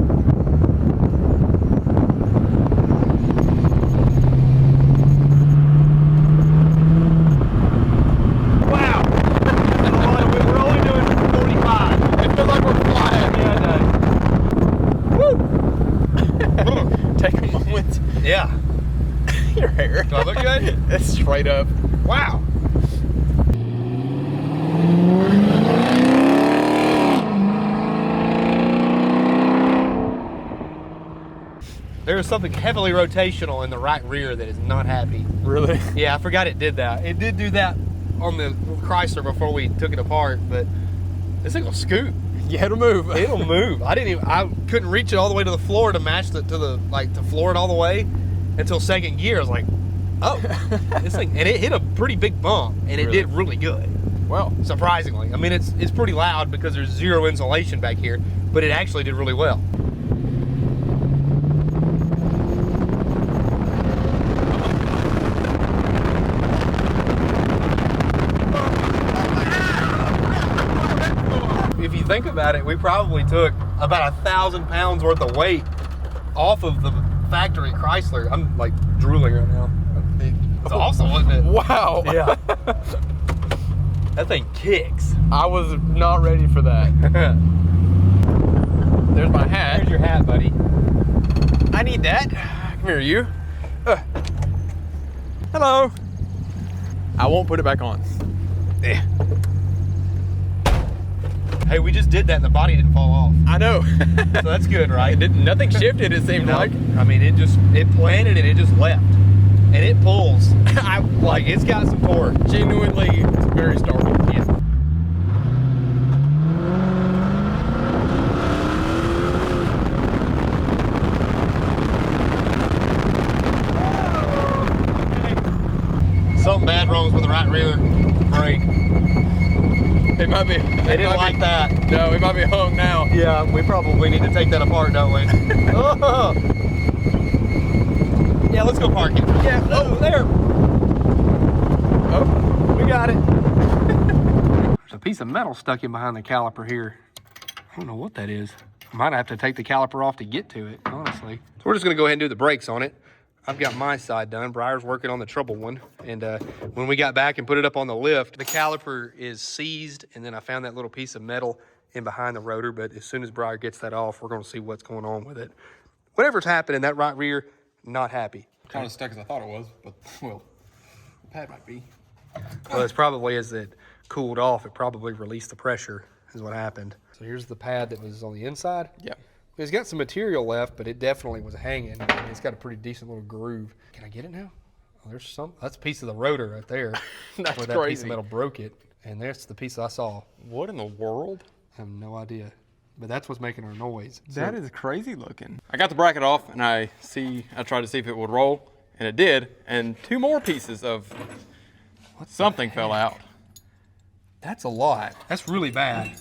Wow. We're only doing 45. It feels like we're flying. Yeah, it does. Woo! Take a moment. Yeah. Your hair. Do I look good? It's straight up. Wow. There is something heavily rotational in the right rear that is not happy. Really? Yeah, I forgot it did that. It did do that on the Chrysler before we took it apart, but this thing will scoot. Yeah, it'll move. It'll move. I couldn't reach it all the way to the floor to match to floor it all the way until second gear. I was like, oh, this thing, and it hit a pretty big bump, and it Really? did really good. Well, Surprisingly. I mean, it's pretty loud because there's zero insulation back here, but it actually did really well. think about it, we probably took about 1,000 pounds worth of weight off of the factory Chrysler. I'm like drooling right now. It's awesome, wasn't it? Wow. Yeah. That thing kicks. I was not ready for that. There's my hat. There's your hat, buddy. I need that. Come here, you. Hello. I won't put it back on. Yeah. Hey, we just did that and the body didn't fall off. I know. So that's good, right? Nothing shifted, it seemed like. I mean, it planted and it just left. And it pulls. Like, it's got some torque. Genuinely very startling. Yeah. Something bad wrong with the right rear brake. It might be. They didn't like that. No, it might be hung now. Yeah, we probably need to take that apart, don't we? Oh. Yeah, let's go park it. Yeah, oh, there. Oh, we got it. There's a piece of metal stuck in behind the caliper here. I don't know what that is. I might have to take the caliper off to get to it, honestly. So we're just gonna go ahead and do the brakes on it. I've got my side done. Briar's working on the trouble one. And when we got back and put it up on the lift, the caliper is seized, and then I found that little piece of metal in behind the rotor, but as soon as Briar gets that off, we're gonna see what's going on with it. Whatever's happening, that right rear, not happy. Kind of stuck as I thought it was, but well, the pad might be. Well, it's probably as it cooled off, it probably released the pressure is what happened. So here's the pad that was on the inside. Yeah. It's got some material left, but it definitely was hanging. I mean, it's got a pretty decent little groove. Can I get it now? Oh, there's some. That's a piece of the rotor right there. That's where that crazy. piece of metal broke it. And there's the piece I saw. What in the world? I have no idea. But that's what's making our noise. That is crazy looking. I got the bracket off and I tried to see if it would roll, and it did. And two more pieces of something fell out. That's a lot. That's really bad.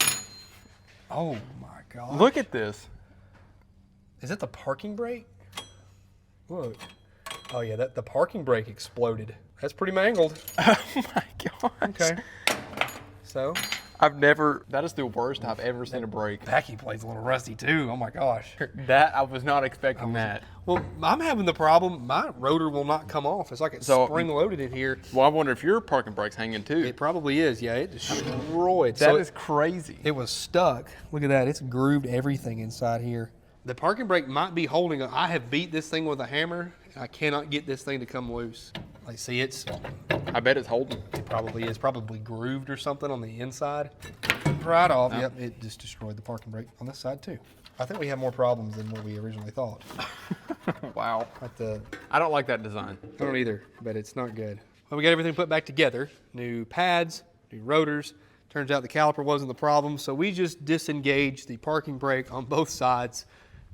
Oh my God. Look at this. Is that the parking brake? Look. Oh yeah, the parking brake exploded. That's pretty mangled. Oh my gosh. Okay. So, that is the worst I've ever seen a brake. vacuum plate's a little rusty too. Oh my gosh. That, I was not expecting that. Well, I'm having the problem. My rotor will not come off. It's like it's spring loaded in here. Well, I wonder if your parking brake's hanging too. It probably is. Yeah, it destroyed. That is crazy. It was stuck. Look at that. It's grooved everything inside here. The parking brake might be holding it. I have beat this thing with a hammer. And I cannot get this thing to come loose. Like, see, I bet it's holding. it probably is probably grooved or something on the inside. Right off. No. Yep, it just destroyed the parking brake on this side too. I think we have more problems than what we originally thought. Wow. But I don't like that design. I don't either, but it's not good. Well, we got everything put back together. New pads, new rotors. Turns out the caliper wasn't the problem, so we just disengaged the parking brake on both sides,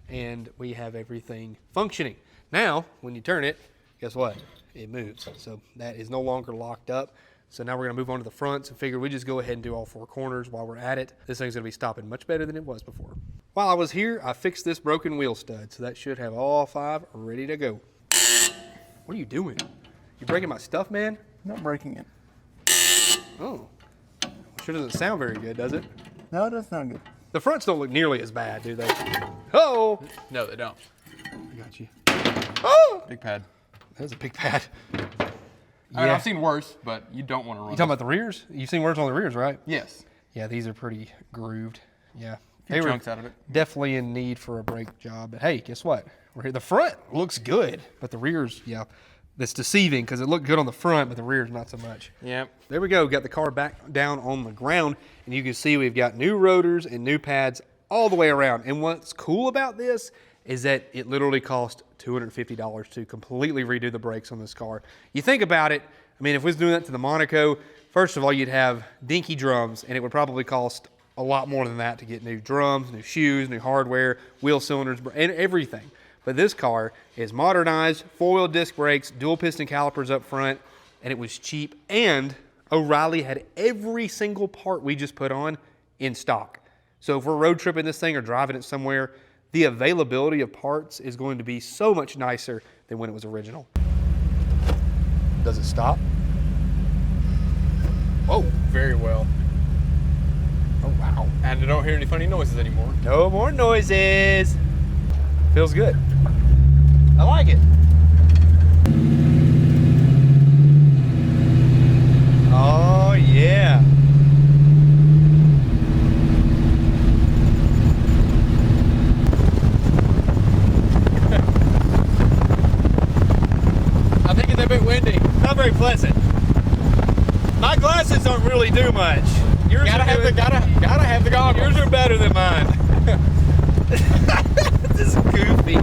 and we have everything functioning. Now, when you turn it, guess what? It moves. So that is no longer locked up. So now we're gonna move on to the fronts and figure we just go ahead and do all four corners while we're at it. This thing's gonna be stopping much better than it was before. While I was here, I fixed this broken wheel stud, so that should have all five ready to go. What are you doing? You breaking my stuff, man? Not breaking it. Oh, sure doesn't sound very good, does it? No, that's not good. The fronts don't look nearly as bad, do they? Oh, No, they don't. I got you. Big pad. That's a big pad. I mean, I've seen worse, but you don't want to run. You talking about the rears? You've seen words on the rears, right? Yes. Yeah, these are pretty grooved. Yeah. Few chunks out of it. Definitely in need for a brake job. But hey, guess what? We're here. The front looks good, but the rears, yeah, that's deceiving because it looked good on the front, but the rears not so much. Yep. There we go. Got the car back down on the ground, and you can see we've got new rotors and new pads all the way around. And what's cool about this is that it literally cost $250 to completely redo the brakes on this car. You think about it, I mean, if we was doing that to the Monaco, first of all, you'd have dinky drums, and it would probably cost a lot more than that to get new drums, new shoes, new hardware, wheel cylinders, and everything. But this car is modernized, four-wheel disc brakes, dual piston calipers up front, and it was cheap. And O'Reilly had every single part we just put on in stock. So if we're road tripping this thing or driving it somewhere, the availability of parts is going to be so much nicer than when it was original. Does it stop? Oh, very well. Oh, wow. And I don't hear any funny noises anymore. No more noises. Feels good. I like it. Oh, yeah. I think it's a bit windy. Not very pleasant. My glasses don't really do much. Yours Gotta have the goggles. Yours are better than mine. This is goofy.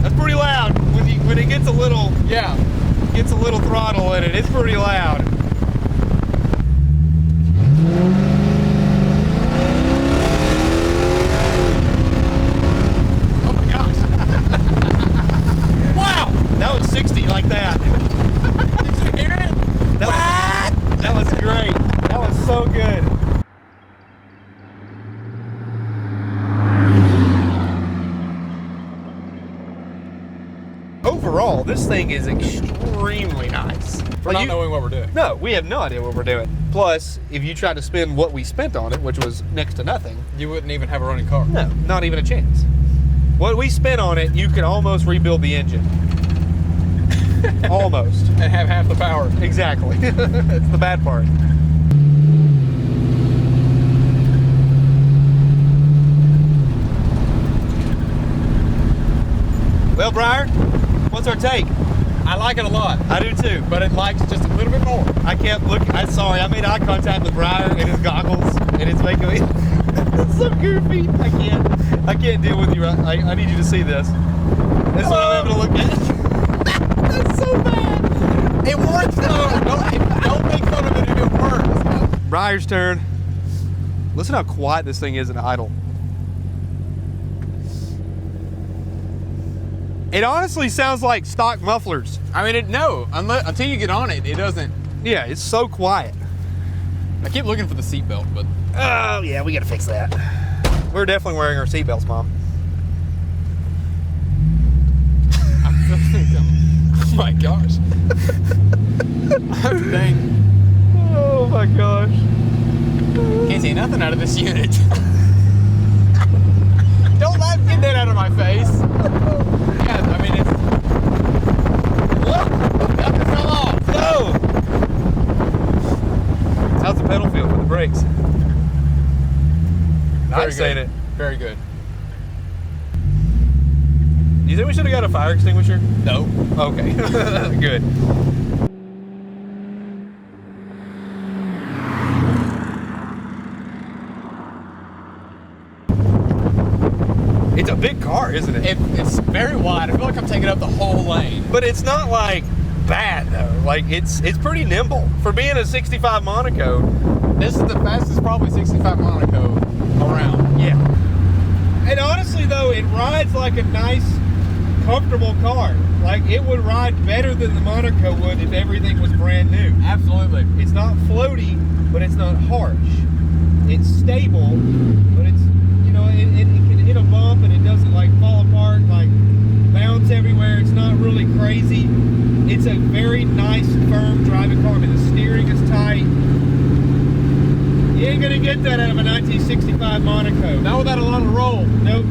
That's pretty loud. When it gets a little throttle in it, it's pretty loud. Oh my gosh. Wow! That was 60 like that. Did you hear it? That was great. That was so good. Overall, this thing is extremely nice. For not knowing what we're doing. No, we have no idea what we're doing. Plus, if you tried to spend what we spent on it, which was next to nothing, You wouldn't even have a running car. no, not even a chance. What we spent on it, you could almost rebuild the engine. Almost. And have half the power. Exactly. That's the bad part. Well, Briar, what's our take? I like it a lot, I do too. but it likes just a little bit more. I kept looking. I'm sorry. I made eye contact with Briar and his goggles, and it's making me. It's so goofy. I can't deal with you. I need you to see this. This is what I'm having to look at. That's so bad. It works though. Don't make fun of it if it works. Briar's turn. Listen how quiet this thing is in idle. It honestly sounds like stock mufflers. I mean, until you get on it, it doesn't. Yeah, it's so quiet. I keep looking for the seatbelt, but Oh, yeah, we gotta fix that. We're definitely wearing our seatbelts, Mom. oh my gosh. Dang. Oh my gosh. Can't see nothing out of this unit. Don't let me get that out of my face. Yeah, I mean, it's. Whoa! Nothing fell off. No! How's the pedal feel for the brakes? Nice, ain't it? Very good. Do you think we should have got a fire extinguisher? No. Okay, good. It's a big car, isn't it? It's very wide. I feel like I'm taking up the whole lane. But it's not like bad though. Like it's pretty nimble for being a 65 Monaco. This is the fastest, probably 65 Monaco around. Yeah. And honestly though, it rides like a nice, comfortable car. Like it would ride better than the Monaco would if everything was brand new. Absolutely. It's not floaty, but it's not harsh. It's stable, but it's, you know, it can hit a bump and it doesn't like fall apart, like bounce everywhere. It's not really crazy. It's a very nice, firm driving car. I mean, the steering is tight. You ain't gonna get that out of a 1965 Monaco. Not without a lot of roll. Nope.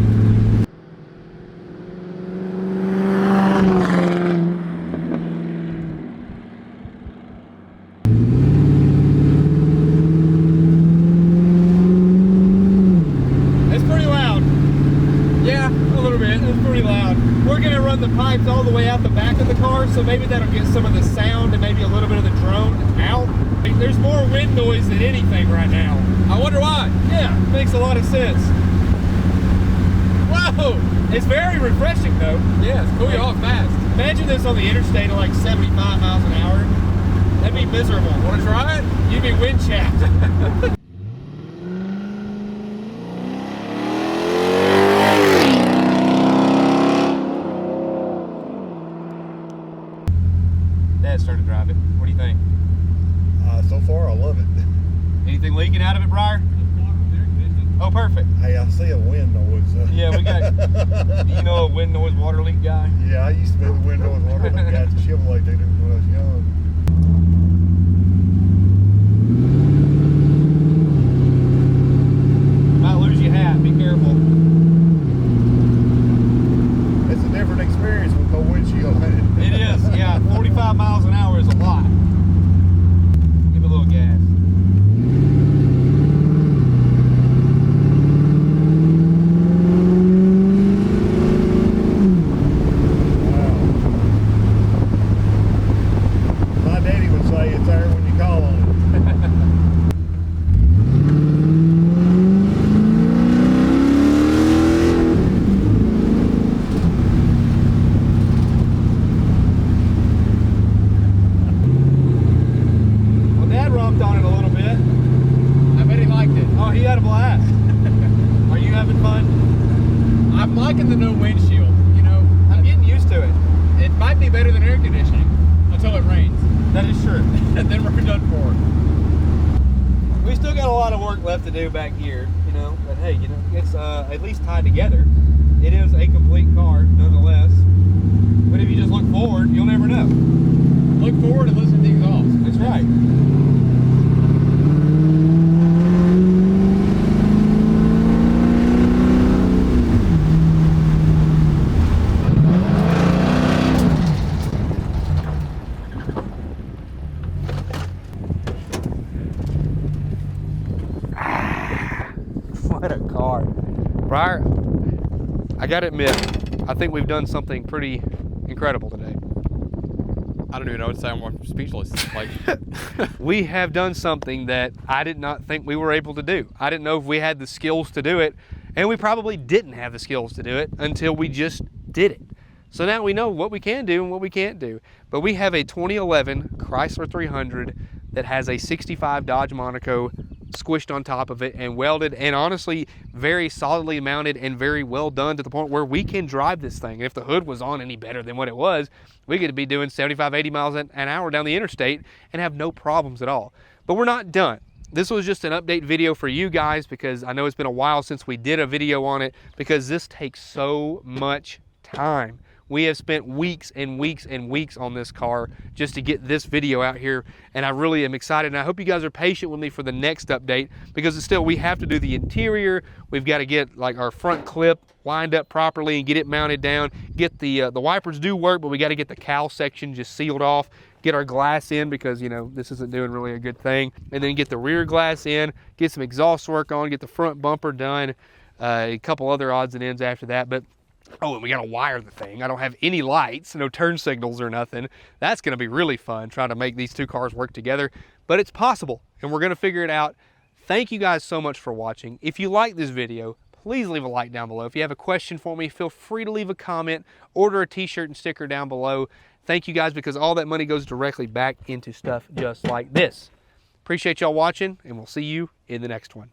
It's pretty loud. Yeah, a little bit. It's pretty loud. We're gonna run the pipes all the way out the back of the car, so maybe that'll get some of the sound and maybe a little bit of the drone out. Like, there's more wind noise than anything right now. I wonder why. Yeah, makes a lot of sense. Whoa! It's very refreshing though. Yeah, it's cool you off fast. Imagine this on the interstate at like 75 miles an hour. That'd be miserable. Want to try it? You'd be wind chapped. Dad started to drive it. What do you think? So far, I love it. Anything leaking out of it, Briar? Oh, perfect. Hey, I see a wind noise. Yeah, we got, you know, a wind noise water leak guy. Yeah, I used to be the wind noise water leak guy at the Chevrolet dealer when I was young. and then we're done for. We still got a lot of work left to do back here, you know, but hey, you know, it's at least tied together. It is a complete car, nonetheless. But if you just look forward, you'll never know. Look forward and listen to the exhaust. That's right. What a car. Briar, I gotta admit, I think we've done something pretty incredible today. I don't even know what to say. I'm speechless. Like, We have done something that I did not think we were able to do. I didn't know if we had the skills to do it, and we probably didn't have the skills to do it until we just did it. So now we know what we can do and what we can't do. But we have a 2011 Chrysler 300 that has a 65 Dodge Monaco squished on top of it and welded, and honestly very solidly mounted and very well done, to the point where we can drive this thing. If the hood was on any better than what it was, we could be doing 75, 80 miles an hour down the interstate and have no problems at all. But we're not done. This was just an update video for you guys, because I know it's been a while since we did a video on it, because this takes so much time. We have spent weeks and weeks and weeks on this car just to get this video out here, and I really am excited, and I hope you guys are patient with me for the next update, because it's still, we have to do the interior. We've got to get like our front clip lined up properly and get it mounted down. Get the wipers do work, but we got to get the cowl section just sealed off, get our glass in, because you know this isn't doing really a good thing, and then get the rear glass in, get some exhaust work on, get the front bumper done, a couple other odds and ends after that. But oh, and we got to wire the thing. I don't have any lights, no turn signals or nothing. That's going to be really fun, trying to make these two cars work together. But it's possible, and we're going to figure it out. Thank you guys so much for watching. If you like this video, please leave a like down below. If you have a question for me, feel free to leave a comment. Order a t-shirt and sticker down below. Thank you guys, because all that money goes directly back into stuff just like this. Appreciate y'all watching, and we'll see you in the next one.